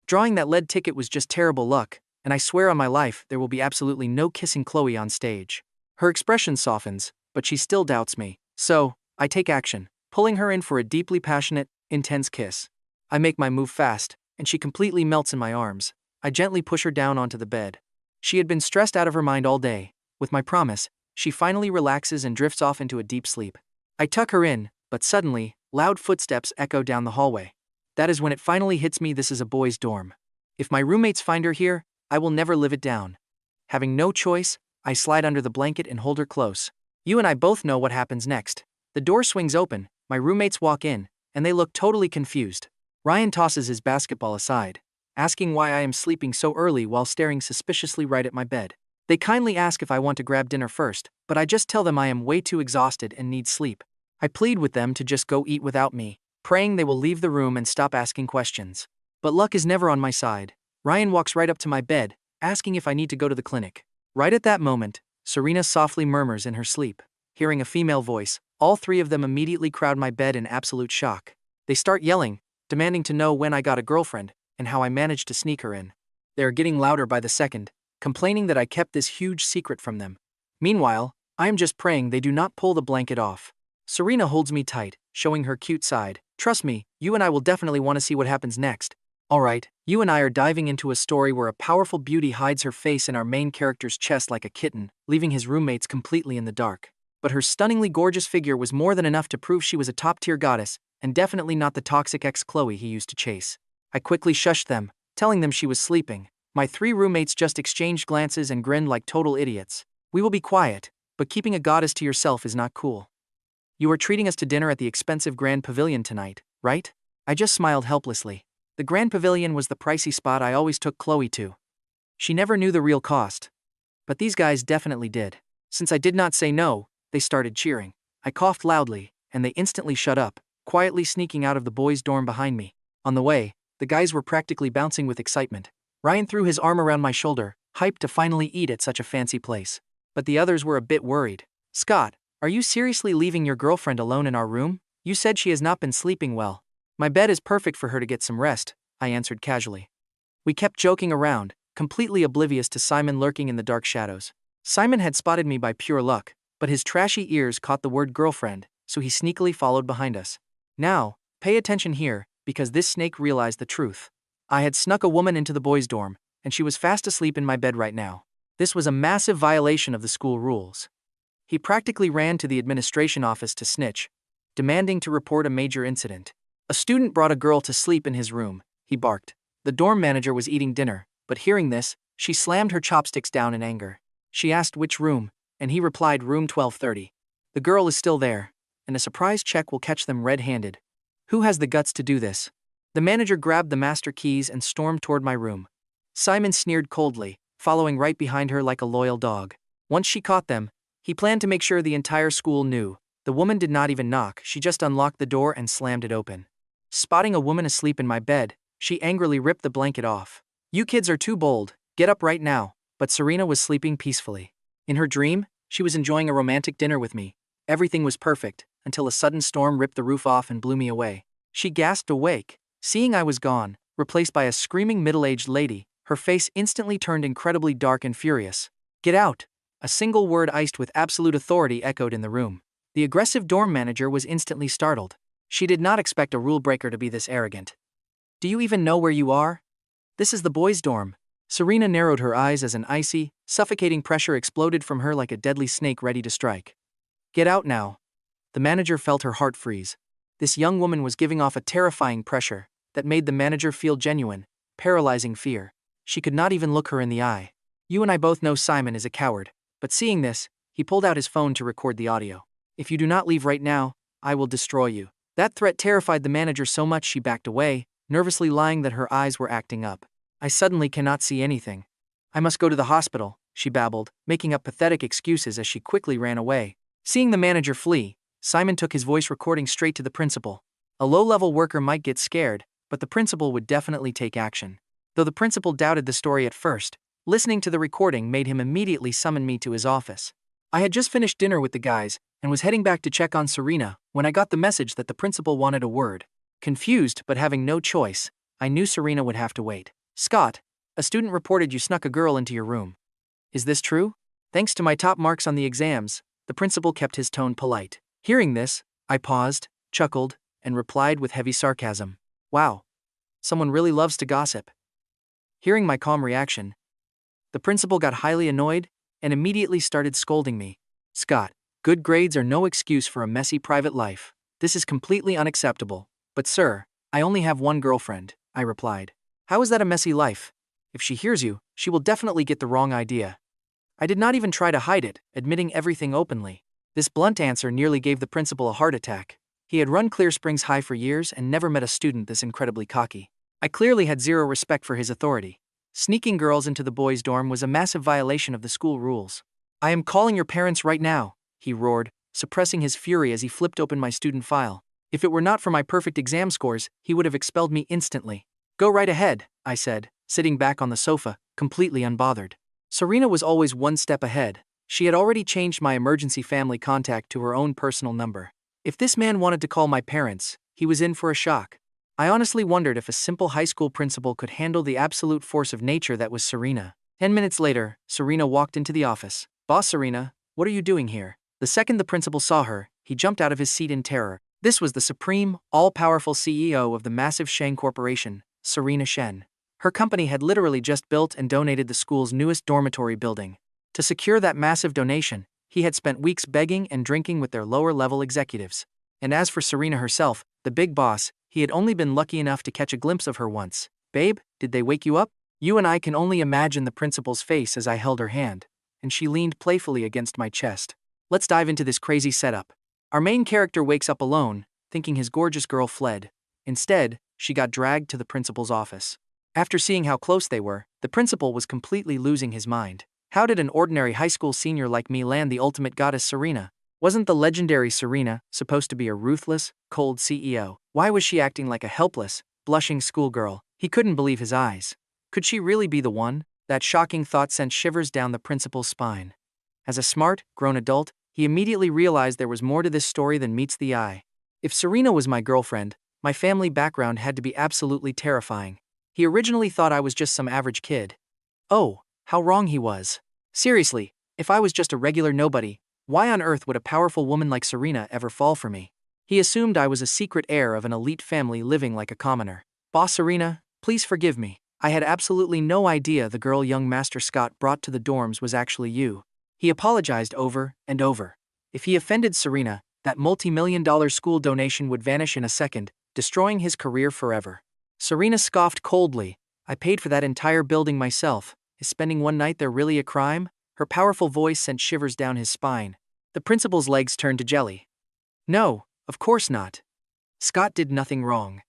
Drawing that lead ticket was just terrible luck, and I swear on my life there will be absolutely no kissing Chloe on stage. Her expression softens, but she still doubts me. So, I take action, pulling her in for a deeply passionate, intense kiss. I make my move fast, and she completely melts in my arms. I gently push her down onto the bed. She had been stressed out of her mind all day. With my promise, she finally relaxes and drifts off into a deep sleep. I tuck her in, but suddenly, loud footsteps echo down the hallway. That is when it finally hits me this is a boys' dorm. If my roommates find her here, I will never live it down. Having no choice, I slide under the blanket and hold her close. You and I both know what happens next. The door swings open, my roommates walk in, and they look totally confused. Ryan tosses his basketball aside, asking why I am sleeping so early while staring suspiciously right at my bed. They kindly ask if I want to grab dinner first, but I just tell them I am way too exhausted and need sleep. I plead with them to just go eat without me, praying they will leave the room and stop asking questions. But luck is never on my side. Ryan walks right up to my bed, asking if I need to go to the clinic. Right at that moment, Serena softly murmurs in her sleep. Hearing a female voice, all three of them immediately crowd my bed in absolute shock. They start yelling, demanding to know when I got a girlfriend, and how I managed to sneak her in. They are getting louder by the second, complaining that I kept this huge secret from them. Meanwhile, I am just praying they do not pull the blanket off. Serena holds me tight, showing her cute side. Trust me, you and I will definitely want to see what happens next. Alright, you and I are diving into a story where a powerful beauty hides her face in our main character's chest like a kitten, leaving his roommates completely in the dark. But her stunningly gorgeous figure was more than enough to prove she was a top-tier goddess, and definitely not the toxic ex-Chloe he used to chase. I quickly shushed them, telling them she was sleeping. My 3 roommates just exchanged glances and grinned like total idiots. We will be quiet, but keeping a goddess to yourself is not cool. You are treating us to dinner at the expensive Grand Pavilion tonight, right? I just smiled helplessly. The Grand Pavilion was the pricey spot I always took Chloe to. She never knew the real cost. But these guys definitely did. Since I did not say no, they started cheering. I coughed loudly, and they instantly shut up, quietly sneaking out of the boys' dorm behind me. On the way, the guys were practically bouncing with excitement. Ryan threw his arm around my shoulder, hyped to finally eat at such a fancy place. But the others were a bit worried. Scott, are you seriously leaving your girlfriend alone in our room? You said she has not been sleeping well. My bed is perfect for her to get some rest, I answered casually. We kept joking around, completely oblivious to Simon lurking in the dark shadows. Simon had spotted me by pure luck, but his trashy ears caught the word girlfriend, so he sneakily followed behind us. Now, pay attention here, because this snake realized the truth. I had snuck a woman into the boys' dorm, and she was fast asleep in my bed right now. This was a massive violation of the school rules. He practically ran to the administration office to snitch, demanding to report a major incident. A student brought a girl to sleep in his room, he barked. The dorm manager was eating dinner, but hearing this, she slammed her chopsticks down in anger. She asked which room, and he replied room 1230. The girl is still there, and a surprise check will catch them red-handed. Who has the guts to do this? The manager grabbed the master keys and stormed toward my room. Simon sneered coldly, following right behind her like a loyal dog. Once she caught them, he planned to make sure the entire school knew. The woman did not even knock, she just unlocked the door and slammed it open. Spotting a woman asleep in my bed, she angrily ripped the blanket off. You kids are too bold, get up right now. But Serena was sleeping peacefully. In her dream, she was enjoying a romantic dinner with me. Everything was perfect, until a sudden storm ripped the roof off and blew me away. She gasped awake. Seeing I was gone, replaced by a screaming middle-aged lady, her face instantly turned incredibly dark and furious. Get out! A single word iced with absolute authority echoed in the room. The aggressive dorm manager was instantly startled. She did not expect a rule breaker to be this arrogant. Do you even know where you are? This is the boys' dorm. Serena narrowed her eyes as an icy, suffocating pressure exploded from her like a deadly snake ready to strike. Get out now. The manager felt her heart freeze. This young woman was giving off a terrifying pressure that made the manager feel genuine, paralyzing fear. She could not even look her in the eye. You and I both know Simon is a coward, but seeing this, he pulled out his phone to record the audio. If you do not leave right now, I will destroy you. That threat terrified the manager so much she backed away, nervously lying that her eyes were acting up. I suddenly cannot see anything. I must go to the hospital, she babbled, making up pathetic excuses as she quickly ran away. Seeing the manager flee, Simon took his voice recording straight to the principal. A low-level worker might get scared, but the principal would definitely take action. Though the principal doubted the story at first, listening to the recording made him immediately summon me to his office. I had just finished dinner with the guys and was heading back to check on Serena when I got the message that the principal wanted a word. Confused but having no choice, I knew Serena would have to wait. Scott, a student reported you snuck a girl into your room. Is this true? Thanks to my top marks on the exams, the principal kept his tone polite. Hearing this, I paused, chuckled, and replied with heavy sarcasm. Wow. Someone really loves to gossip. Hearing my calm reaction, the principal got highly annoyed and immediately started scolding me. Scott, good grades are no excuse for a messy private life. This is completely unacceptable. But sir, I only have one girlfriend, I replied. How is that a messy life? If she hears you, she will definitely get the wrong idea. I did not even try to hide it, admitting everything openly. This blunt answer nearly gave the principal a heart attack. He had run Clear Springs High for years and never met a student this incredibly cocky. I clearly had zero respect for his authority. Sneaking girls into the boys' dorm was a massive violation of the school rules. I am calling your parents right now, he roared, suppressing his fury as he flipped open my student file. If it were not for my perfect exam scores, he would have expelled me instantly. Go right ahead, I said, sitting back on the sofa, completely unbothered. Serena was always one step ahead. She had already changed my emergency family contact to her own personal number. If this man wanted to call my parents, he was in for a shock. I honestly wondered if a simple high school principal could handle the absolute force of nature that was Serena. 10 minutes later, Serena walked into the office. Boss Serena, what are you doing here? The second the principal saw her, he jumped out of his seat in terror. This was the supreme, all-powerful CEO of the massive Sheng Corporation, Serena Shen. Her company had literally just built and donated the school's newest dormitory building. To secure that massive donation, he had spent weeks begging and drinking with their lower-level executives. And as for Serena herself, the big boss, He had only been lucky enough to catch a glimpse of her once. "Babe, did they wake you up?" You and I can only imagine the principal's face as I held her hand, and she leaned playfully against my chest. Let's dive into this crazy setup. Our main character wakes up alone, thinking his gorgeous girl fled. Instead, she got dragged to the principal's office. After seeing how close they were, the principal was completely losing his mind. How did an ordinary high school senior like me land the ultimate goddess Serena? Wasn't the legendary Serena supposed to be a ruthless, cold CEO? Why was she acting like a helpless, blushing schoolgirl? He couldn't believe his eyes. Could she really be the one? That shocking thought sent shivers down the principal's spine. As a smart, grown adult, he immediately realized there was more to this story than meets the eye. If Serena was my girlfriend, my family background had to be absolutely terrifying. He originally thought I was just some average kid. Oh, how wrong he was. Seriously, if I was just a regular nobody, why on earth would a powerful woman like Serena ever fall for me? He assumed I was a secret heir of an elite family living like a commoner. Boss Serena, please forgive me. I had absolutely no idea the girl young Master Scott brought to the dorms was actually you. He apologized over and over. If he offended Serena, that multi-million-dollar school donation would vanish in a second, destroying his career forever. Serena scoffed coldly. I paid for that entire building myself. Is spending one night there really a crime? Her powerful voice sent shivers down his spine. The principal's legs turned to jelly. No, of course not. Scott did nothing wrong.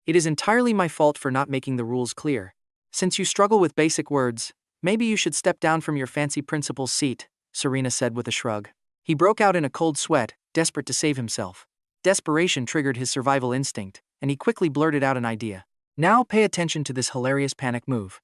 It is entirely my fault for not making the rules clear. Since you struggle with basic words, maybe you should step down from your fancy principal's seat, Serena said with a shrug. He broke out in a cold sweat, desperate to save himself. Desperation triggered his survival instinct, and he quickly blurted out an idea. Now pay attention to this hilarious panic move.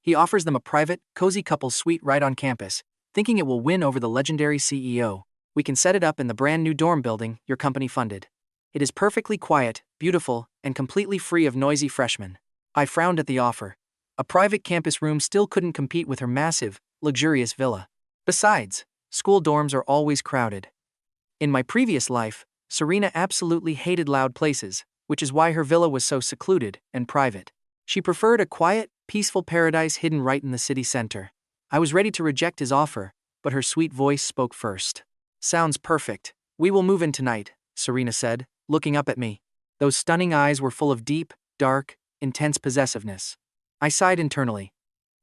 He offers them a private, cozy couples suite right on campus, thinking it will win over the legendary CEO. We can set it up in the brand new dorm building your company funded. It is perfectly quiet, beautiful, and completely free of noisy freshmen. I frowned at the offer. A private campus room still couldn't compete with her massive, luxurious villa. Besides, school dorms are always crowded. In my previous life, Serena absolutely hated loud places, which is why her villa was so secluded and private. She preferred a quiet, peaceful paradise hidden right in the city center. I was ready to reject his offer, but her sweet voice spoke first. Sounds perfect. We will move in tonight, Serena said, looking up at me. Those stunning eyes were full of deep, dark, intense possessiveness. I sighed internally.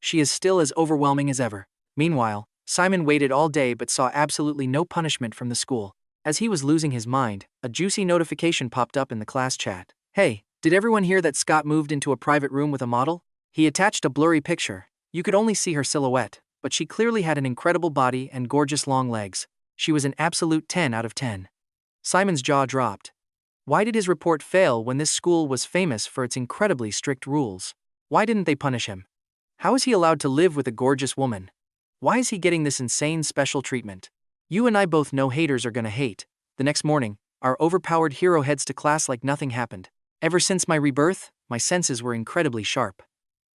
She is still as overwhelming as ever. Meanwhile, Simon waited all day but saw absolutely no punishment from the school. As he was losing his mind, a juicy notification popped up in the class chat. Hey, did everyone hear that Scott moved into a private room with a model? He attached a blurry picture. You could only see her silhouette, but she clearly had an incredible body and gorgeous long legs. She was an absolute 10 out of 10. Simon's jaw dropped. Why did his report fail when this school was famous for its incredibly strict rules? Why didn't they punish him? How is he allowed to live with a gorgeous woman? Why is he getting this insane special treatment? You and I both know haters are gonna hate. The next morning, our overpowered hero heads to class like nothing happened. Ever since my rebirth, my senses were incredibly sharp.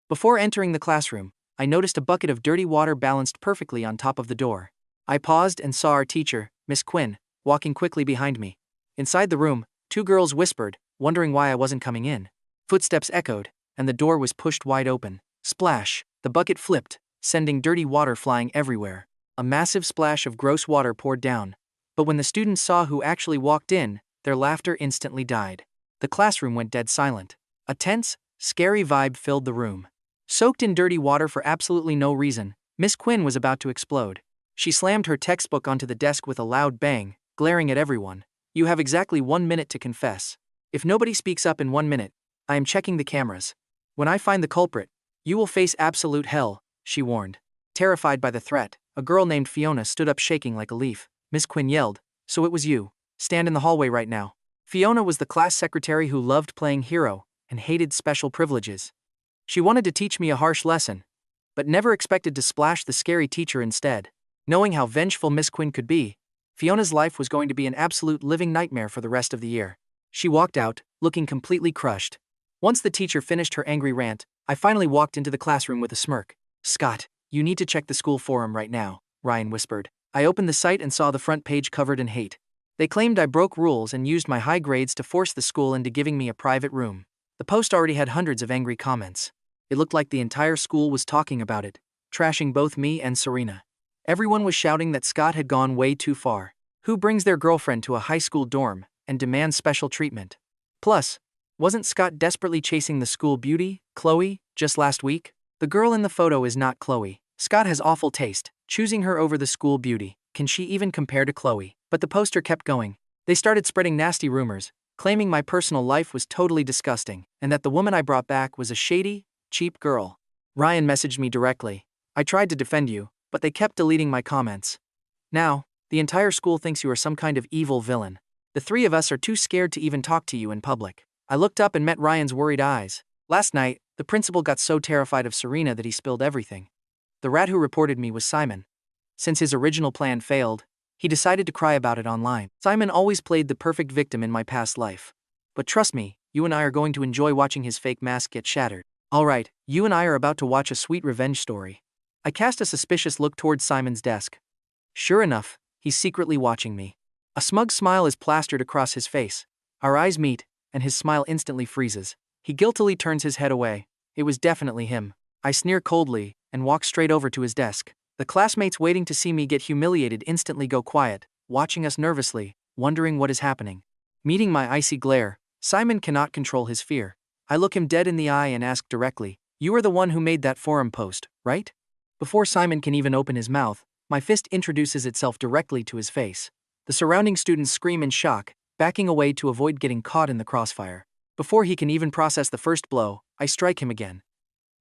Before entering the classroom, I noticed a bucket of dirty water balanced perfectly on top of the door. I paused and saw our teacher, Miss Quinn, walking quickly behind me. Inside the room, two girls whispered, wondering why I wasn't coming in. Footsteps echoed, and the door was pushed wide open. Splash! The bucket flipped, sending dirty water flying everywhere. A massive splash of gross water poured down. But when the students saw who actually walked in, their laughter instantly died. The classroom went dead silent. A tense, scary vibe filled the room. Soaked in dirty water for absolutely no reason, Miss Quinn was about to explode. She slammed her textbook onto the desk with a loud bang, glaring at everyone. You have exactly 1 minute to confess. If nobody speaks up in 1 minute, I am checking the cameras. When I find the culprit, you will face absolute hell, she warned. Terrified by the threat, a girl named Fiona stood up shaking like a leaf. Miss Quinn yelled, so it was you. Stand in the hallway right now. Fiona was the class secretary who loved playing hero and hated special privileges. She wanted to teach me a harsh lesson, but never expected to splash the scary teacher instead. Knowing how vengeful Miss Quinn could be, Fiona's life was going to be an absolute living nightmare for the rest of the year. She walked out, looking completely crushed. Once the teacher finished her angry rant, I finally walked into the classroom with a smirk. Scott, you need to check the school forum right now, Ryan whispered. I opened the site and saw the front page covered in hate. They claimed I broke rules and used my high grades to force the school into giving me a private room. The post already had hundreds of angry comments. It looked like the entire school was talking about it, trashing both me and Serena. Everyone was shouting that Scott had gone way too far. Who brings their girlfriend to a high school dorm and demands special treatment? Plus, Wasn't Scott desperately chasing the school beauty, Chloe, just last week? The girl in the photo is not Chloe. Scott has awful taste, choosing her over the school beauty. Can she even compare to Chloe? But the poster kept going. They started spreading nasty rumors, claiming my personal life was totally disgusting, and that the woman I brought back was a shady, cheap girl. Ryan messaged me directly. I tried to defend you, but they kept deleting my comments. Now, the entire school thinks you are some kind of evil villain. The three of us are too scared to even talk to you in public. I looked up and met Ryan's worried eyes. Last night, the principal got so terrified of Serena that he spilled everything. The rat who reported me was Simon. Since his original plan failed, he decided to cry about it online. Simon always played the perfect victim in my past life. But trust me, you and I are going to enjoy watching his fake mask get shattered. Alright, you and I are about to watch a sweet revenge story. I cast a suspicious look towards Simon's desk. Sure enough, he's secretly watching me. A smug smile is plastered across his face. Our eyes meet, and his smile instantly freezes. He guiltily turns his head away. It was definitely him. I sneer coldly and walk straight over to his desk. The classmates waiting to see me get humiliated instantly go quiet, watching us nervously, wondering what is happening. Meeting my icy glare, Simon cannot control his fear. I look him dead in the eye and ask directly, "You are the one who made that forum post, right?" Before Simon can even open his mouth, my fist introduces itself directly to his face. The surrounding students scream in shock, backing away to avoid getting caught in the crossfire. Before he can even process the first blow, I strike him again.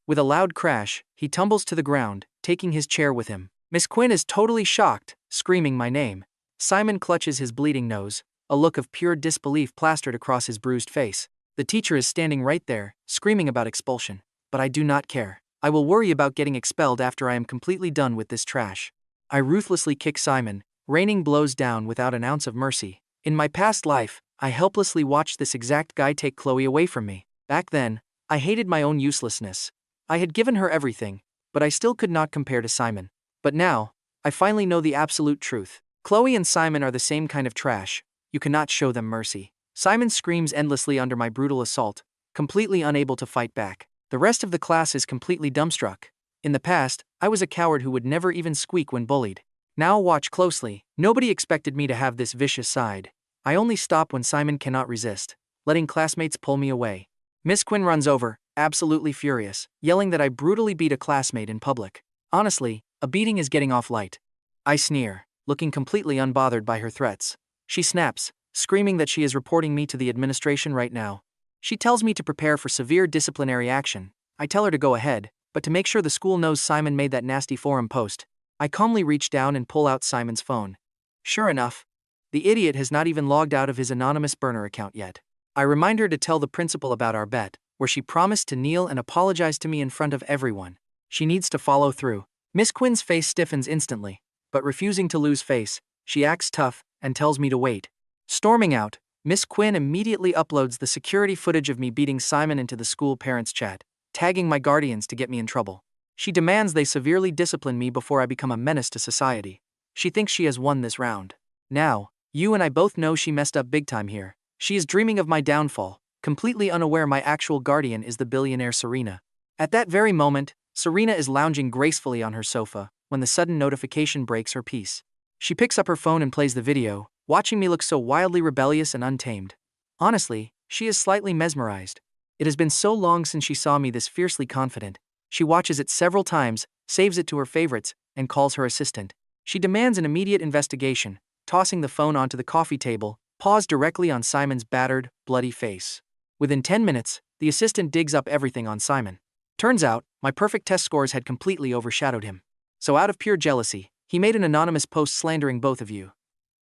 With a loud crash, he tumbles to the ground, taking his chair with him. Miss Quinn is totally shocked, screaming my name. Simon clutches his bleeding nose, a look of pure disbelief plastered across his bruised face. The teacher is standing right there, screaming about expulsion. But I do not care. I will worry about getting expelled after I am completely done with this trash. I ruthlessly kick Simon, raining blows down without an ounce of mercy. In my past life, I helplessly watched this exact guy take Chloe away from me. Back then, I hated my own uselessness. I had given her everything, but I still could not compare to Simon. But now, I finally know the absolute truth. Chloe and Simon are the same kind of trash. You cannot show them mercy. Simon screams endlessly under my brutal assault, completely unable to fight back. The rest of the class is completely dumbstruck. In the past, I was a coward who would never even squeak when bullied. Now watch closely. Nobody expected me to have this vicious side. I only stop when Simon cannot resist, letting classmates pull me away. Miss Quinn runs over, absolutely furious, yelling that I brutally beat a classmate in public. Honestly, a beating is getting off light. I sneer, looking completely unbothered by her threats. She snaps, screaming that she is reporting me to the administration right now. She tells me to prepare for severe disciplinary action. I tell her to go ahead, but to make sure the school knows Simon made that nasty forum post, I calmly reach down and pull out Simon's phone. Sure enough, the idiot has not even logged out of his anonymous burner account yet. I remind her to tell the principal about our bet, where she promised to kneel and apologize to me in front of everyone. She needs to follow through. Miss Quinn's face stiffens instantly, but refusing to lose face, she acts tough and tells me to wait. Storming out, Miss Quinn immediately uploads the security footage of me beating Simon into the school parents' chat, tagging my guardians to get me in trouble. She demands they severely discipline me before I become a menace to society. She thinks she has won this round. Now, you and I both know she messed up big time here. She is dreaming of my downfall, completely unaware my actual guardian is the billionaire Serena. At that very moment, Serena is lounging gracefully on her sofa, when the sudden notification breaks her peace. She picks up her phone and plays the video, watching me look so wildly rebellious and untamed. Honestly, she is slightly mesmerized. It has been so long since she saw me this fiercely confident. She watches it several times, saves it to her favorites, and calls her assistant. She demands an immediate investigation, tossing the phone onto the coffee table, paused directly on Simon's battered, bloody face. Within 10 minutes, the assistant digs up everything on Simon. Turns out, my perfect test scores had completely overshadowed him. So out of pure jealousy, he made an anonymous post slandering both of you.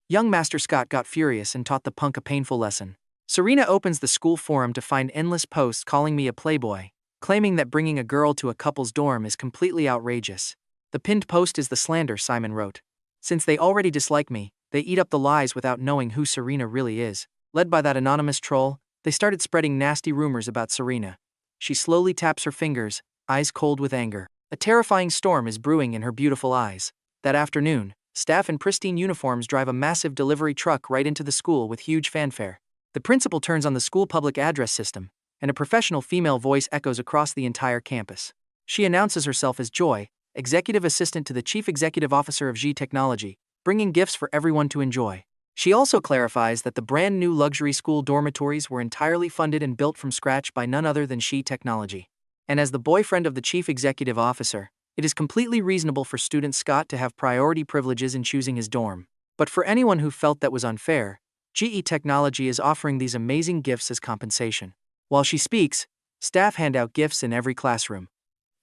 Young Master Scott got furious and taught the punk a painful lesson. Serena opens the school forum to find endless posts calling me a playboy, claiming that bringing a girl to a couple's dorm is completely outrageous. The pinned post is the slander Simon wrote. Since they already dislike me, they eat up the lies without knowing who Serena really is. Led by that anonymous troll, they started spreading nasty rumors about Serena. She slowly taps her fingers, eyes cold with anger. A terrifying storm is brewing in her beautiful eyes. That afternoon, staff in pristine uniforms drive a massive delivery truck right into the school with huge fanfare. The principal turns on the school public address system, and a professional female voice echoes across the entire campus. She announces herself as Joy, executive assistant to the chief executive officer of G Technology, bringing gifts for everyone to enjoy. She also clarifies that the brand new luxury school dormitories were entirely funded and built from scratch by none other than She Technology. And as the boyfriend of the chief executive officer, it is completely reasonable for student Scott to have priority privileges in choosing his dorm. But for anyone who felt that was unfair, GE Technology is offering these amazing gifts as compensation. While she speaks, staff hand out gifts in every classroom.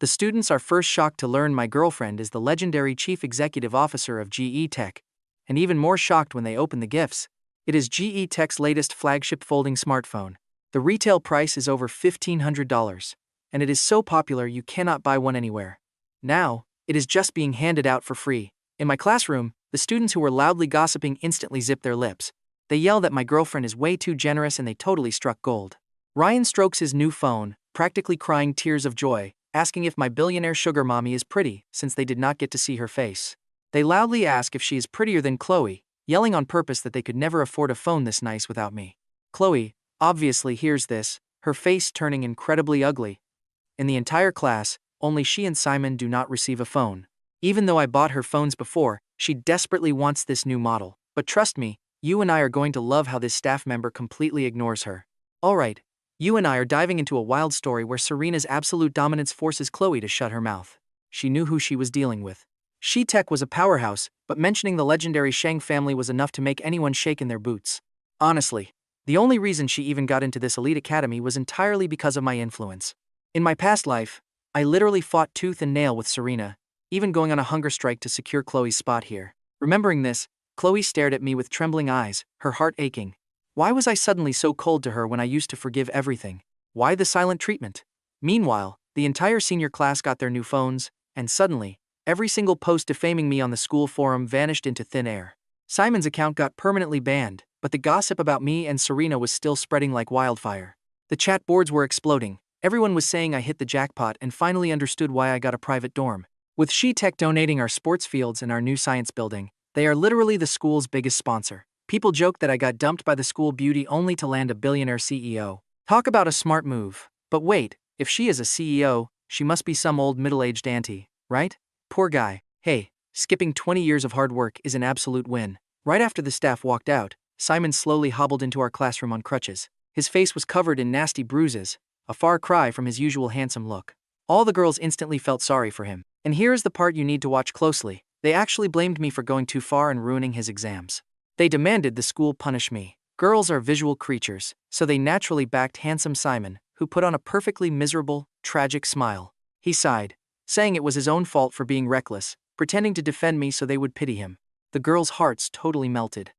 The students are first shocked to learn my girlfriend is the legendary chief executive officer of GE Tech, and even more shocked when they open the gifts. It is GE Tech's latest flagship folding smartphone. The retail price is over $1,500, and it is so popular you cannot buy one anywhere. Now, it is just being handed out for free. In my classroom, the students who were loudly gossiping instantly zip their lips. They yell that my girlfriend is way too generous and they totally struck gold. Ryan strokes his new phone, practically crying tears of joy, asking if my billionaire sugar mommy is pretty, since they did not get to see her face. They loudly ask if she is prettier than Chloe, yelling on purpose that they could never afford a phone this nice without me. Chloe obviously hears this, her face turning incredibly ugly. In the entire class, only she and Simon do not receive a phone. Even though I bought her phones before, she desperately wants this new model. But trust me, you and I are going to love how this staff member completely ignores her. Alright, you and I are diving into a wild story where Serena's absolute dominance forces Chloe to shut her mouth. She knew who she was dealing with. She Tech was a powerhouse, but mentioning the legendary Shang family was enough to make anyone shake in their boots. Honestly, the only reason she even got into this elite academy was entirely because of my influence. In my past life, I literally fought tooth and nail with Serena, even going on a hunger strike to secure Chloe's spot here. Remembering this, Chloe stared at me with trembling eyes, her heart aching. Why was I suddenly so cold to her when I used to forgive everything? Why the silent treatment? Meanwhile, the entire senior class got their new phones, and suddenly, every single post defaming me on the school forum vanished into thin air. Simon's account got permanently banned, but the gossip about me and Serena was still spreading like wildfire. The chat boards were exploding. Everyone was saying I hit the jackpot and finally understood why I got a private dorm. With She Tech donating our sports fields and our new science building, they are literally the school's biggest sponsor. People joke that I got dumped by the school beauty only to land a billionaire CEO. Talk about a smart move. But wait, if she is a CEO, she must be some old middle-aged auntie, right? Poor guy. Hey, skipping 20 years of hard work is an absolute win. Right after the staff walked out, Simon slowly hobbled into our classroom on crutches. His face was covered in nasty bruises, a far cry from his usual handsome look. All the girls instantly felt sorry for him. And here is the part you need to watch closely. They actually blamed me for going too far and ruining his exams. They demanded the school punish me. Girls are visual creatures, so they naturally backed handsome Simon, who put on a perfectly miserable, tragic smile. He sighed, saying it was his own fault for being reckless, pretending to defend me so they would pity him. The girls' hearts totally melted.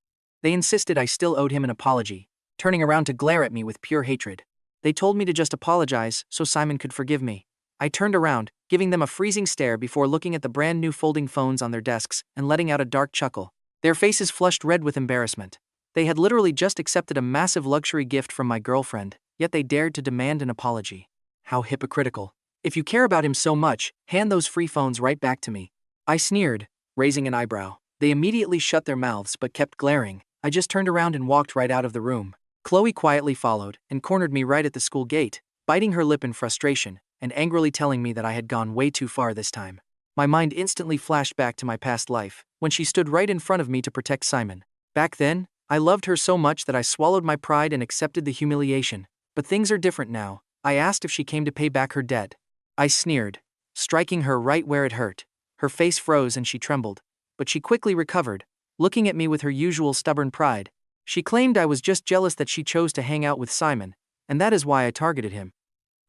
They insisted I still owed him an apology, turning around to glare at me with pure hatred. They told me to just apologize so Simon could forgive me. I turned around, giving them a freezing stare before looking at the brand new folding phones on their desks and letting out a dark chuckle. Their faces flushed red with embarrassment. They had literally just accepted a massive luxury gift from my girlfriend, yet they dared to demand an apology. How hypocritical. If you care about him so much, hand those free phones right back to me. I sneered, raising an eyebrow. They immediately shut their mouths but kept glaring. I just turned around and walked right out of the room. Chloe quietly followed and cornered me right at the school gate, biting her lip in frustration and angrily telling me that I had gone way too far this time. My mind instantly flashed back to my past life, when she stood right in front of me to protect Simon. Back then, I loved her so much that I swallowed my pride and accepted the humiliation. But things are different now. I asked if she came to pay back her debt. I sneered, striking her right where it hurt. Her face froze and she trembled, but she quickly recovered, looking at me with her usual stubborn pride. She claimed I was just jealous that she chose to hang out with Simon, and that is why I targeted him.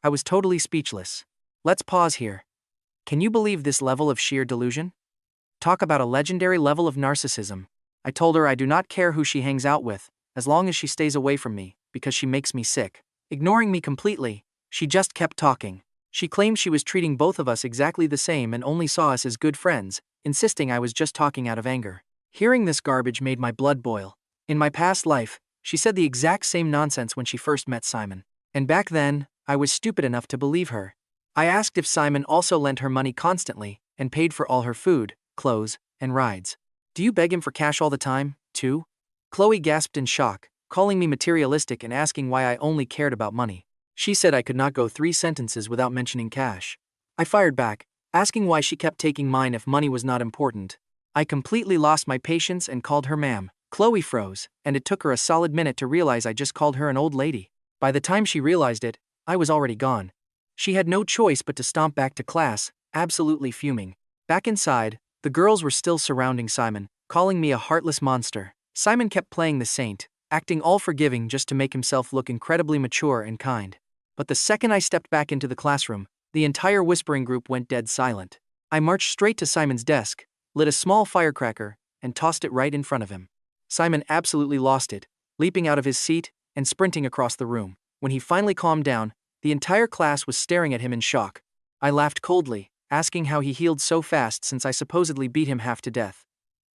I was totally speechless. Let's pause here. Can you believe this level of sheer delusion? Talk about a legendary level of narcissism. I told her I do not care who she hangs out with, as long as she stays away from me, because she makes me sick. Ignoring me completely, she just kept talking. She claimed she was treating both of us exactly the same and only saw us as good friends, insisting I was just talking out of anger. Hearing this garbage made my blood boil. In my past life, she said the exact same nonsense when she first met Simon. And back then, I was stupid enough to believe her. I asked if Simon also lent her money constantly and paid for all her food, clothes, and rides. Do you beg him for cash all the time, too? Chloe gasped in shock, calling me materialistic and asking why I only cared about money. She said I could not go 3 sentences without mentioning cash. I fired back, asking why she kept taking mine if money was not important. I completely lost my patience and called her ma'am. Chloe froze, and it took her a solid minute to realize I just called her an old lady. By the time she realized it, I was already gone. She had no choice but to stomp back to class, absolutely fuming. Back inside, the girls were still surrounding Simon, calling me a heartless monster. Simon kept playing the saint, acting all forgiving just to make himself look incredibly mature and kind. But the second I stepped back into the classroom, the entire whispering group went dead silent. I marched straight to Simon's desk, lit a small firecracker, and tossed it right in front of him. Simon absolutely lost it, leaping out of his seat and sprinting across the room. When he finally calmed down, the entire class was staring at him in shock. I laughed coldly, asking how he healed so fast since I supposedly beat him half to death.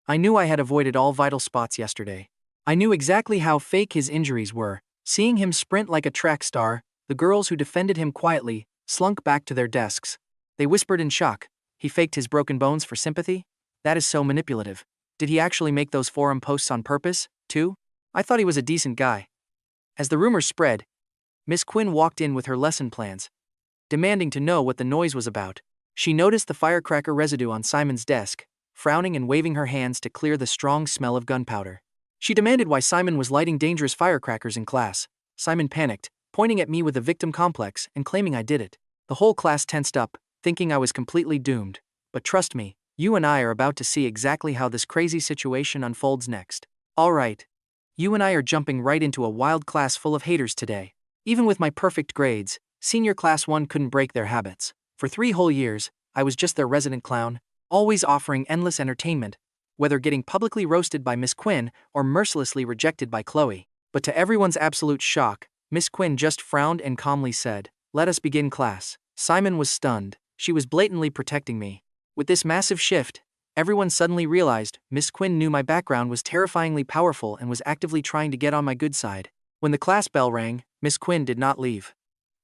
I knew I had avoided all vital spots yesterday. I knew exactly how fake his injuries were. Seeing him sprint like a track star, the girls who defended him quietly slunk back to their desks. They whispered in shock, "He faked his broken bones for sympathy? That is so manipulative. Did he actually make those forum posts on purpose, too? I thought he was a decent guy." As the rumors spread, Miss Quinn walked in with her lesson plans, demanding to know what the noise was about. She noticed the firecracker residue on Simon's desk, frowning and waving her hands to clear the strong smell of gunpowder. She demanded why Simon was lighting dangerous firecrackers in class. Simon panicked, pointing at me with a victim complex and claiming I did it. The whole class tensed up, thinking I was completely doomed. But trust me, you and I are about to see exactly how this crazy situation unfolds next. All right. You and I are jumping right into a wild class full of haters today. Even with my perfect grades, senior class 1 couldn't break their habits. For 3 whole years, I was just their resident clown, always offering endless entertainment, whether getting publicly roasted by Miss Quinn or mercilessly rejected by Chloe. But to everyone's absolute shock, Miss Quinn just frowned and calmly said, "Let us begin class." Simon was stunned. She was blatantly protecting me. With this massive shift, everyone suddenly realized Miss Quinn knew my background was terrifyingly powerful and was actively trying to get on my good side. When the class bell rang, Miss Quinn did not leave.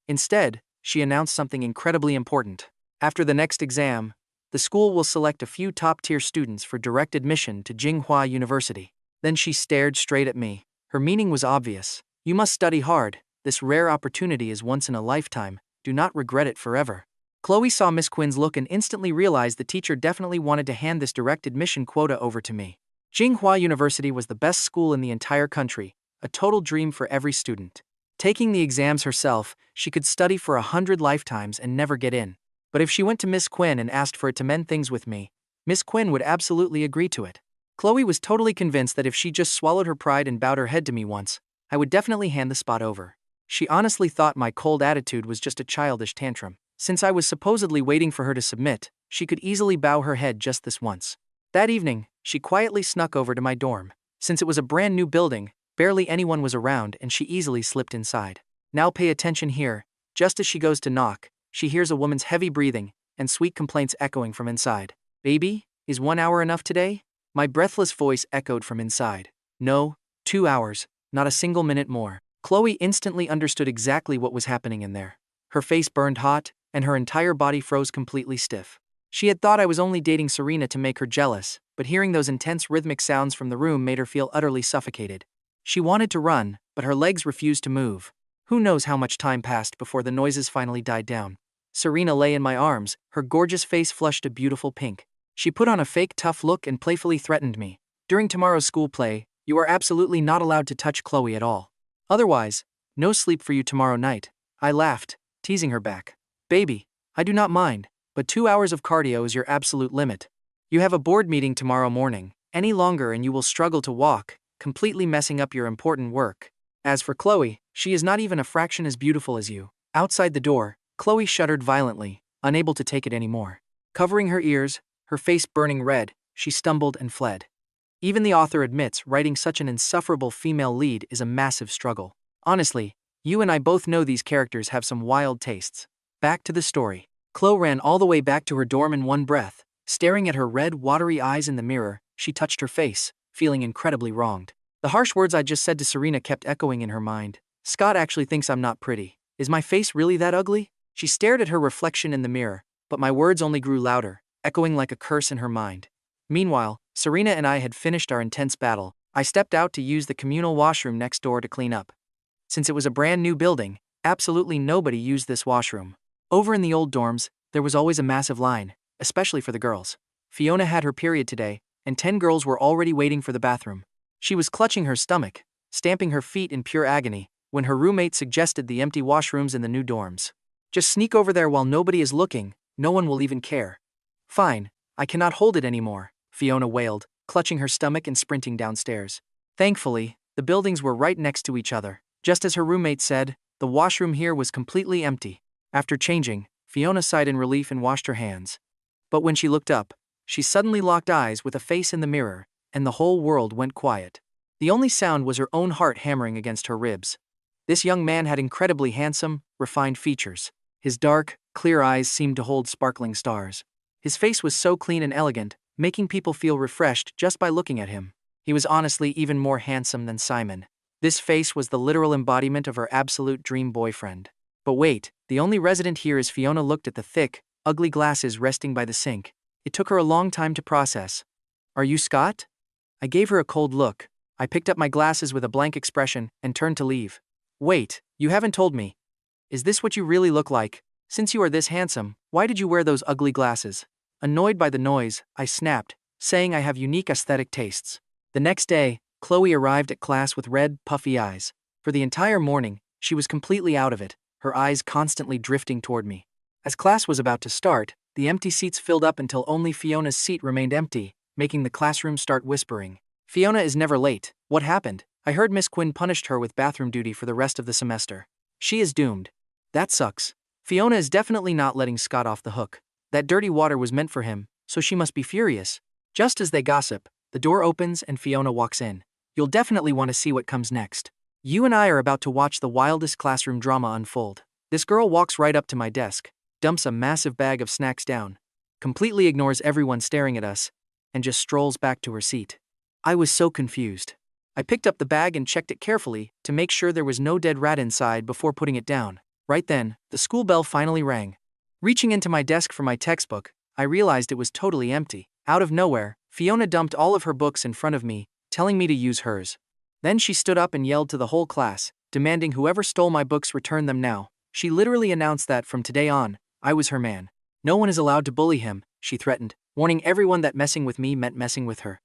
Instead, she announced something incredibly important. After the next exam, the school will select a few top-tier students for direct admission to Tsinghua University. Then she stared straight at me. Her meaning was obvious. "You must study hard. This rare opportunity is once in a lifetime. Do not regret it forever." Chloe saw Miss Quinn's look and instantly realized the teacher definitely wanted to hand this direct admission quota over to me. Tsinghua University was the best school in the entire country, a total dream for every student. Taking the exams herself, she could study for 100 lifetimes and never get in. But if she went to Miss Quinn and asked for it to mend things with me, Miss Quinn would absolutely agree to it. Chloe was totally convinced that if she just swallowed her pride and bowed her head to me once, I would definitely hand the spot over. She honestly thought my cold attitude was just a childish tantrum. Since I was supposedly waiting for her to submit, she could easily bow her head just this once. That evening, she quietly snuck over to my dorm. Since it was a brand new building, barely anyone was around and she easily slipped inside. Now pay attention here. Just as she goes to knock, she hears a woman's heavy breathing and sweet complaints echoing from inside. "Baby, is 1 hour enough today?" My breathless voice echoed from inside. "No, 2 hours, not a single minute more." Chloe instantly understood exactly what was happening in there. Her face burned hot, and her entire body froze completely stiff. She had thought I was only dating Serena to make her jealous, but hearing those intense rhythmic sounds from the room made her feel utterly suffocated. She wanted to run, but her legs refused to move. Who knows how much time passed before the noises finally died down. Serena lay in my arms, her gorgeous face flushed a beautiful pink. She put on a fake tough look and playfully threatened me. "During tomorrow's school play, you are absolutely not allowed to touch Chloe at all. Otherwise, no sleep for you tomorrow night." I laughed, teasing her back. "Baby, I do not mind, but 2 hours of cardio is your absolute limit. You have a board meeting tomorrow morning. Any longer and you will struggle to walk, completely messing up your important work. As for Chloe, she is not even a fraction as beautiful as you." Outside the door, Chloe shuddered violently, unable to take it anymore. Covering her ears, her face burning red, she stumbled and fled. Even the author admits writing such an insufferable female lead is a massive struggle. Honestly, you and I both know these characters have some wild tastes. Back to the story. Chloe ran all the way back to her dorm in one breath. Staring at her red, watery eyes in the mirror, she touched her face, feeling incredibly wronged. The harsh words I just said to Serena kept echoing in her mind. "Scott actually thinks I'm not pretty. Is my face really that ugly?" She stared at her reflection in the mirror, but my words only grew louder, echoing like a curse in her mind. Meanwhile, Serena and I had finished our intense battle. I stepped out to use the communal washroom next door to clean up. Since it was a brand new building, absolutely nobody used this washroom. Over in the old dorms, there was always a massive line, especially for the girls. Fiona had her period today, and 10 girls were already waiting for the bathroom. She was clutching her stomach, stamping her feet in pure agony, when her roommate suggested the empty washrooms in the new dorms. Just sneak over there while nobody is looking, no one will even care. Fine, I cannot hold it anymore, Fiona wailed, clutching her stomach and sprinting downstairs. Thankfully, the buildings were right next to each other. Just as her roommate said, the washroom here was completely empty. After changing, Fiona sighed in relief and washed her hands. But when she looked up, she suddenly locked eyes with a face in the mirror, and the whole world went quiet. The only sound was her own heart hammering against her ribs. This young man had incredibly handsome, refined features. His dark, clear eyes seemed to hold sparkling stars. His face was so clean and elegant, making people feel refreshed just by looking at him. He was honestly even more handsome than Simon. This face was the literal embodiment of her absolute dream boyfriend. But wait, the only resident here is Fiona looked at the thick, ugly glasses resting by the sink. It took her a long time to process. Are you Scott? I gave her a cold look. I picked up my glasses with a blank expression and turned to leave. Wait, you haven't told me. Is this what you really look like? Since you are this handsome, why did you wear those ugly glasses? Annoyed by the noise, I snapped, saying I have unique aesthetic tastes. The next day, Chloe arrived at class with red, puffy eyes. For the entire morning, she was completely out of it, her eyes constantly drifting toward me. As class was about to start, the empty seats filled up until only Fiona's seat remained empty, making the classroom start whispering. Fiona is never late. What happened? I heard Miss Quinn punished her with bathroom duty for the rest of the semester. She is doomed. That sucks. Fiona is definitely not letting Scott off the hook. That dirty water was meant for him, so she must be furious. Just as they gossip, the door opens and Fiona walks in. You'll definitely want to see what comes next. You and I are about to watch the wildest classroom drama unfold. This girl walks right up to my desk, dumps a massive bag of snacks down, completely ignores everyone staring at us, and just strolls back to her seat. I was so confused. I picked up the bag and checked it carefully to make sure there was no dead rat inside before putting it down. Right then, the school bell finally rang. Reaching into my desk for my textbook, I realized it was totally empty. Out of nowhere, Fiona dumped all of her books in front of me, telling me to use hers. Then she stood up and yelled to the whole class, demanding whoever stole my books return them now. She literally announced that from today on, I was her man. No one is allowed to bully him, she threatened, warning everyone that messing with me meant messing with her.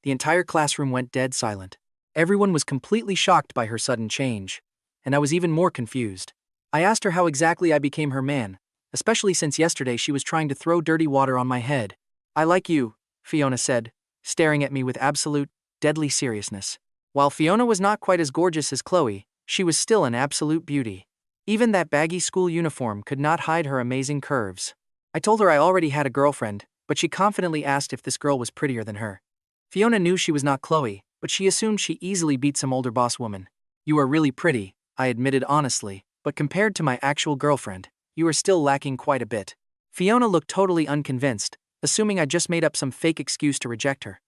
The entire classroom went dead silent. Everyone was completely shocked by her sudden change, and I was even more confused. I asked her how exactly I became her man, especially since yesterday she was trying to throw dirty water on my head. I like you, Fiona said, staring at me with absolute, deadly seriousness. While Fiona was not quite as gorgeous as Chloe, she was still an absolute beauty. Even that baggy school uniform could not hide her amazing curves. I told her I already had a girlfriend, but she confidently asked if this girl was prettier than her. Fiona knew she was not Chloe, but she assumed she easily beat some older boss woman. You are really pretty, I admitted honestly, but compared to my actual girlfriend, you are still lacking quite a bit. Fiona looked totally unconvinced, assuming I just made up some fake excuse to reject her.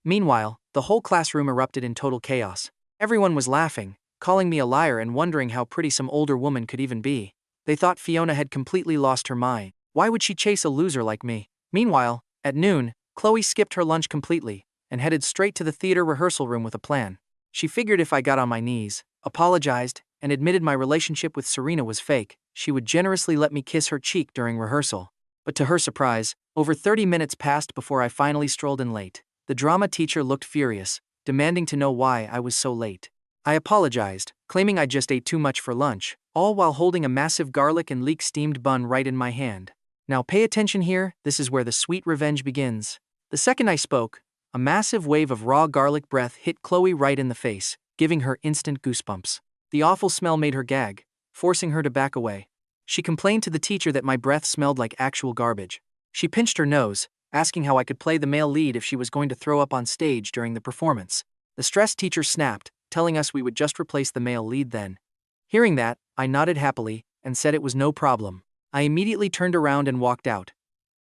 Meanwhile, the whole classroom erupted in total chaos. Everyone was laughing, calling me a liar and wondering how pretty some older woman could even be. They thought Fiona had completely lost her mind. Why would she chase a loser like me? Meanwhile, at noon, Chloe skipped her lunch completely and headed straight to the theater rehearsal room with a plan. She figured if I got on my knees, apologized, and admitted my relationship with Serena was fake, she would generously let me kiss her cheek during rehearsal. But to her surprise, over 30 minutes passed before I finally strolled in late. The drama teacher looked furious, demanding to know why I was so late. I apologized, claiming I just ate too much for lunch, all while holding a massive garlic and leek steamed bun right in my hand. Now pay attention here, this is where the sweet revenge begins. The second I spoke, a massive wave of raw garlic breath hit Chloe right in the face, giving her instant goosebumps. The awful smell made her gag, forcing her to back away. She complained to the teacher that my breath smelled like actual garbage. She pinched her nose, asking how I could play the male lead if she was going to throw up on stage during the performance. The stressed teacher snapped, telling us we would just replace the male lead then. Hearing that, I nodded happily and said it was no problem. I immediately turned around and walked out.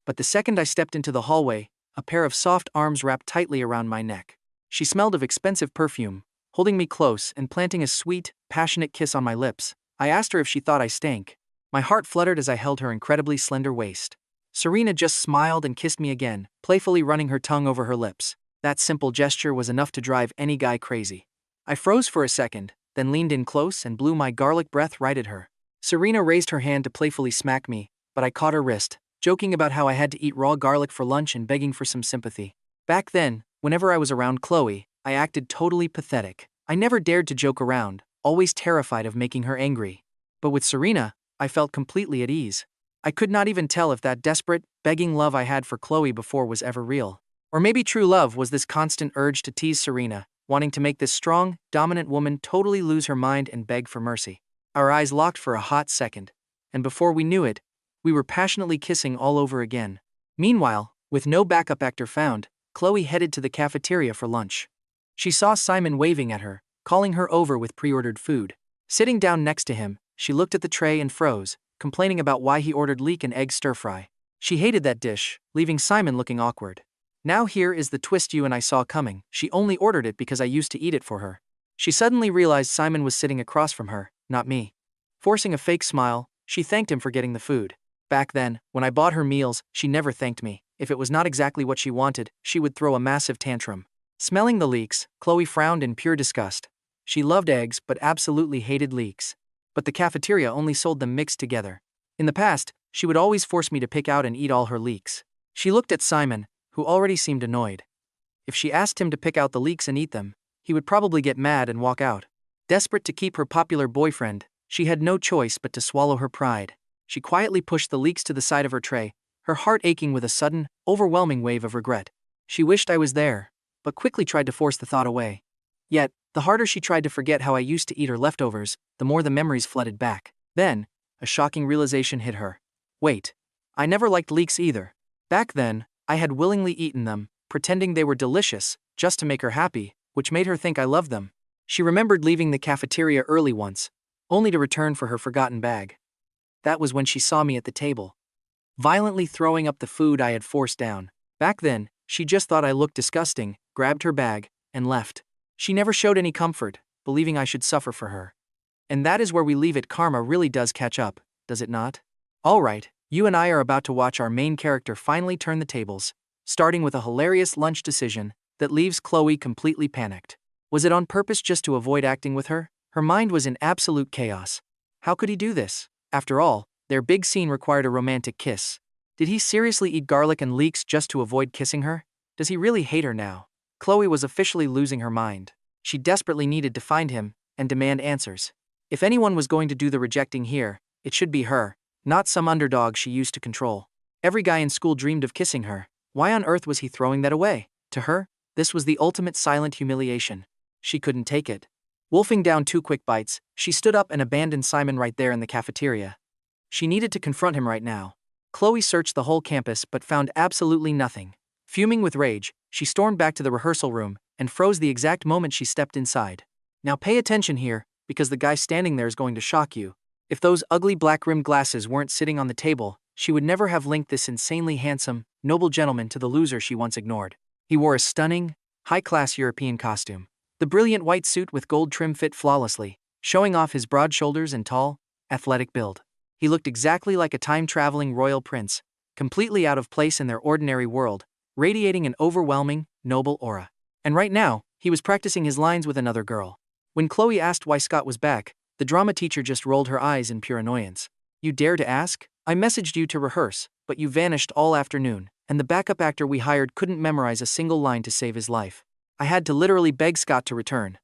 But the second I stepped into the hallway, a pair of soft arms wrapped tightly around my neck. She smelled of expensive perfume, holding me close and planting a sweet, passionate kiss on my lips. I asked her if she thought I stank. My heart fluttered as I held her incredibly slender waist. Serena just smiled and kissed me again, playfully running her tongue over her lips. That simple gesture was enough to drive any guy crazy. I froze for a second, then leaned in close and blew my garlic breath right at her. Serena raised her hand to playfully smack me, but I caught her wrist, joking about how I had to eat raw garlic for lunch and begging for some sympathy. Back then, whenever I was around Chloe, I acted totally pathetic. I never dared to joke around, always terrified of making her angry. But with Serena, I felt completely at ease. I could not even tell if that desperate, begging love I had for Chloe before was ever real. Or maybe true love was this constant urge to tease Serena, wanting to make this strong, dominant woman totally lose her mind and beg for mercy. Our eyes locked for a hot second, and before we knew it, we were passionately kissing all over again. Meanwhile, with no backup actor found, Chloe headed to the cafeteria for lunch. She saw Simon waving at her, calling her over with pre-ordered food. Sitting down next to him, she looked at the tray and froze, complaining about why he ordered leek and egg stir-fry. She hated that dish, leaving Simon looking awkward. Now here is the twist you and I saw coming. She only ordered it because I used to eat it for her. She suddenly realized Simon was sitting across from her, not me. Forcing a fake smile, she thanked him for getting the food. Back then, when I bought her meals, she never thanked me. If it was not exactly what she wanted, she would throw a massive tantrum. Smelling the leeks, Chloe frowned in pure disgust. She loved eggs but absolutely hated leeks. But the cafeteria only sold them mixed together. In the past, she would always force me to pick out and eat all her leeks. She looked at Simon, who already seemed annoyed. If she asked him to pick out the leeks and eat them, he would probably get mad and walk out. Desperate to keep her popular boyfriend, she had no choice but to swallow her pride. She quietly pushed the leeks to the side of her tray, her heart aching with a sudden, overwhelming wave of regret. She wished I was there, but quickly tried to force the thought away. Yet, the harder she tried to forget how I used to eat her leftovers, the more the memories flooded back. Then, a shocking realization hit her. Wait, I never liked leeks either. Back then, I had willingly eaten them, pretending they were delicious, just to make her happy, which made her think I loved them. She remembered leaving the cafeteria early once, only to return for her forgotten bag. That was when she saw me at the table, violently throwing up the food I had forced down. Back then, she just thought I looked disgusting, grabbed her bag, and left. She never showed any comfort, believing I should suffer for her. And that is where we leave it. Karma really does catch up, does it not? Alright, you and I are about to watch our main character finally turn the tables, starting with a hilarious lunch decision that leaves Chloe completely panicked. Was it on purpose just to avoid acting with her? Her mind was in absolute chaos. How could he do this? After all, their big scene required a romantic kiss. Did he seriously eat garlic and leeks just to avoid kissing her? Does he really hate her now? Chloe was officially losing her mind. She desperately needed to find him and demand answers. If anyone was going to do the rejecting here, it should be her, not some underdog she used to control. Every guy in school dreamed of kissing her. Why on earth was he throwing that away? To her, this was the ultimate silent humiliation. She couldn't take it. Wolfing down 2 quick bites, she stood up and abandoned Simon right there in the cafeteria. She needed to confront him right now. Chloe searched the whole campus but found absolutely nothing. Fuming with rage, she stormed back to the rehearsal room and froze the exact moment she stepped inside. Now pay attention here, because the guy standing there is going to shock you. If those ugly black-rimmed glasses weren't sitting on the table, she would never have linked this insanely handsome, noble gentleman to the loser she once ignored. He wore a stunning, high-class European costume. The brilliant white suit with gold trim fit flawlessly, showing off his broad shoulders and tall, athletic build. He looked exactly like a time-traveling royal prince, completely out of place in their ordinary world, radiating an overwhelming, noble aura. And right now, he was practicing his lines with another girl. When Chloe asked why Scott was back, the drama teacher just rolled her eyes in pure annoyance. You dare to ask? I messaged you to rehearse, but you vanished all afternoon, and the backup actor we hired couldn't memorize a single line to save his life. I had to literally beg Scott to return.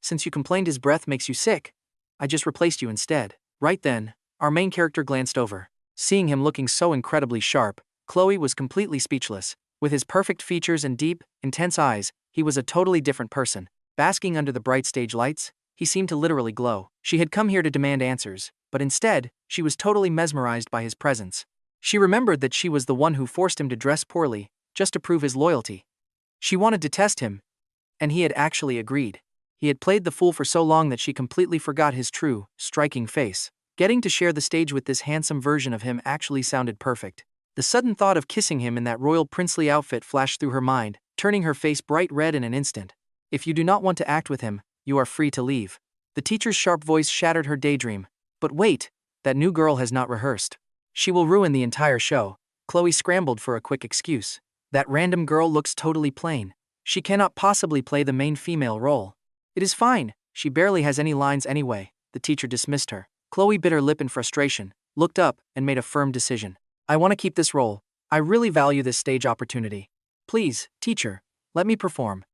Since you complained his breath makes you sick, I just replaced you instead. Right then, our main character glanced over. Seeing him looking so incredibly sharp, Chloe was completely speechless. With his perfect features and deep, intense eyes, he was a totally different person. Basking under the bright stage lights, he seemed to literally glow. She had come here to demand answers, but instead, she was totally mesmerized by his presence. She remembered that she was the one who forced him to dress poorly, just to prove his loyalty. She wanted to test him, and he had actually agreed. He had played the fool for so long that she completely forgot his true, striking face. Getting to share the stage with this handsome version of him actually sounded perfect. The sudden thought of kissing him in that royal princely outfit flashed through her mind, turning her face bright red in an instant. If you do not want to act with him, you are free to leave. The teacher's sharp voice shattered her daydream. But wait, that new girl has not rehearsed. She will ruin the entire show. Chloe scrambled for a quick excuse. That random girl looks totally plain. She cannot possibly play the main female role. It is fine, she barely has any lines anyway. The teacher dismissed her. Chloe bit her lip in frustration, looked up, and made a firm decision. I want to keep this role. I really value this stage opportunity. Please, teacher, let me perform.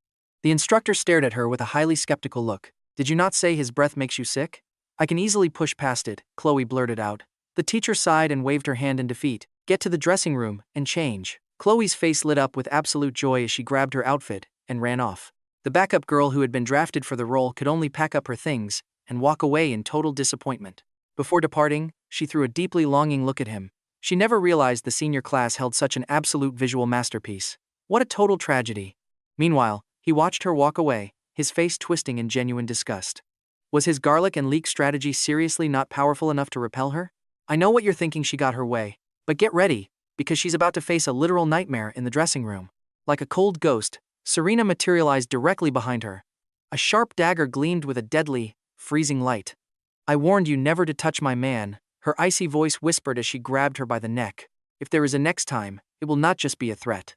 The instructor stared at her with a highly skeptical look. Did you not say his breath makes you sick? I can easily push past it, Chloe blurted out. The teacher sighed and waved her hand in defeat. Get to the dressing room and change. Chloe's face lit up with absolute joy as she grabbed her outfit and ran off. The backup girl who had been drafted for the role could only pack up her things and walk away in total disappointment. Before departing, she threw a deeply longing look at him. She never realized the senior class held such an absolute visual masterpiece. What a total tragedy. Meanwhile, he watched her walk away, his face twisting in genuine disgust. Was his garlic and leek strategy seriously not powerful enough to repel her? I know what you're thinking, she got her way. But get ready, because she's about to face a literal nightmare in the dressing room. Like a cold ghost, Serena materialized directly behind her. A sharp dagger gleamed with a deadly, freezing light. I warned you never to touch my man, her icy voice whispered as she grabbed her by the neck. If there is a next time, it will not just be a threat.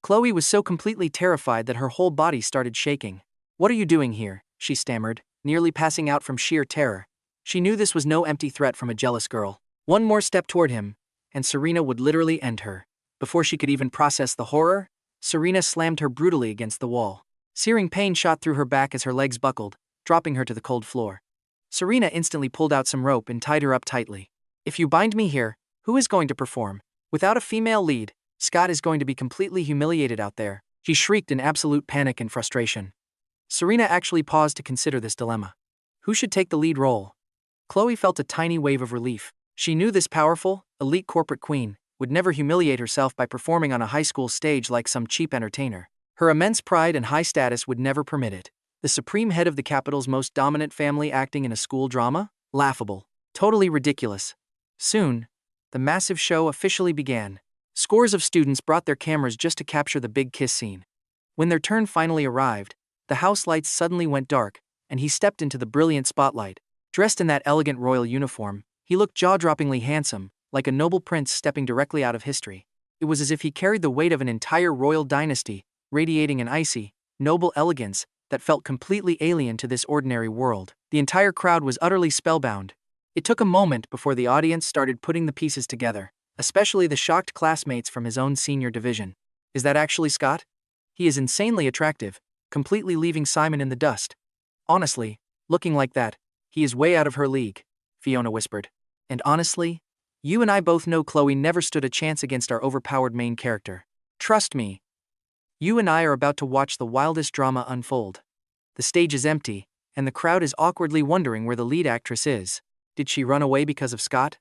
Chloe was so completely terrified that her whole body started shaking. What are you doing here? She stammered, nearly passing out from sheer terror. She knew this was no empty threat from a jealous girl. One more step toward him, and Serena would literally end her. Before she could even process the horror, Serena slammed her brutally against the wall. Searing pain shot through her back as her legs buckled, dropping her to the cold floor. Serena instantly pulled out some rope and tied her up tightly. If you bind me here, who is going to perform? Without a female lead, Scott is going to be completely humiliated out there, she shrieked in absolute panic and frustration. Serena actually paused to consider this dilemma. Who should take the lead role? Chloe felt a tiny wave of relief. She knew this powerful, elite corporate queen would never humiliate herself by performing on a high school stage like some cheap entertainer. Her immense pride and high status would never permit it. The supreme head of the capital's most dominant family acting in a school drama? Laughable. Totally ridiculous. Soon, the massive show officially began. Scores of students brought their cameras just to capture the big kiss scene. When their turn finally arrived, the house lights suddenly went dark, and he stepped into the brilliant spotlight. Dressed in that elegant royal uniform, he looked jaw-droppingly handsome, like a noble prince stepping directly out of history. It was as if he carried the weight of an entire royal dynasty, radiating an icy, noble elegance that felt completely alien to this ordinary world. The entire crowd was utterly spellbound. It took a moment before the audience started putting the pieces together, especially the shocked classmates from his own senior division. Is that actually Scott? He is insanely attractive, completely leaving Simon in the dust. Honestly, looking like that, he is way out of her league, Fiona whispered. And honestly, you and I both know Chloe never stood a chance against our overpowered main character. Trust me. You and I are about to watch the wildest drama unfold. The stage is empty, and the crowd is awkwardly wondering where the lead actress is. Did she run away because of Scott?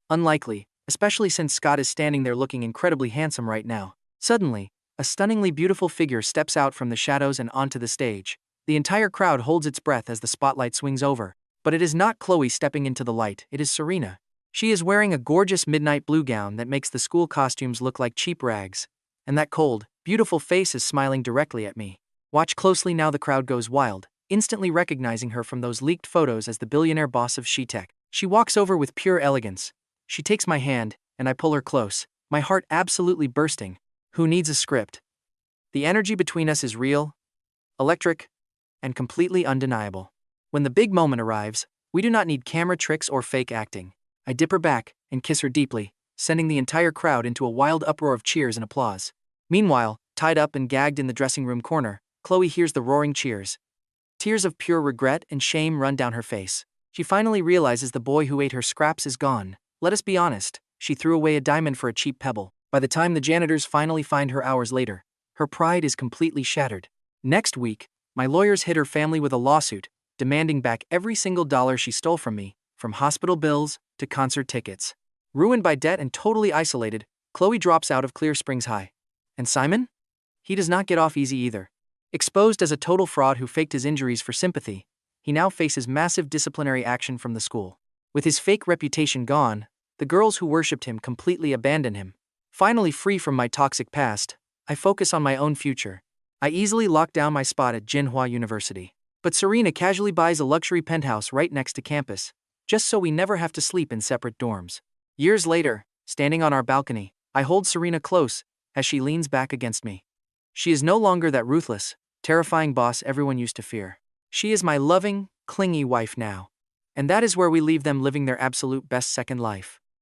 Unlikely, especially since Scott is standing there looking incredibly handsome right now. Suddenly, a stunningly beautiful figure steps out from the shadows and onto the stage. The entire crowd holds its breath as the spotlight swings over. But it is not Chloe stepping into the light, it is Serena. She is wearing a gorgeous midnight blue gown that makes the school costumes look like cheap rags. And that cold, beautiful face is smiling directly at me. Watch closely now, the crowd goes wild, instantly recognizing her from those leaked photos as the billionaire boss of SheTech. She walks over with pure elegance. She takes my hand, and I pull her close, my heart absolutely bursting. Who needs a script? The energy between us is real, electric, and completely undeniable. When the big moment arrives, we do not need camera tricks or fake acting. I dip her back and kiss her deeply, sending the entire crowd into a wild uproar of cheers and applause. Meanwhile, tied up and gagged in the dressing room corner, Chloe hears the roaring cheers. Tears of pure regret and shame run down her face. She finally realizes the boy who ate her scraps is gone. Let us be honest, she threw away a diamond for a cheap pebble. By the time the janitors finally find her hours later, her pride is completely shattered. Next week, my lawyers hit her family with a lawsuit, demanding back every single dollar she stole from me, from hospital bills to concert tickets. Ruined by debt and totally isolated, Chloe drops out of Clear Springs High. And Simon? He does not get off easy either. Exposed as a total fraud who faked his injuries for sympathy, he now faces massive disciplinary action from the school. With his fake reputation gone, the girls who worshipped him completely abandon him. Finally free from my toxic past, I focus on my own future. I easily lock down my spot at Jinhua University. But Serena casually buys a luxury penthouse right next to campus, just so we never have to sleep in separate dorms. Years later, standing on our balcony, I hold Serena close as she leans back against me. She is no longer that ruthless, terrifying boss everyone used to fear. She is my loving, clingy wife now. And that is where we leave them living their absolute best second life.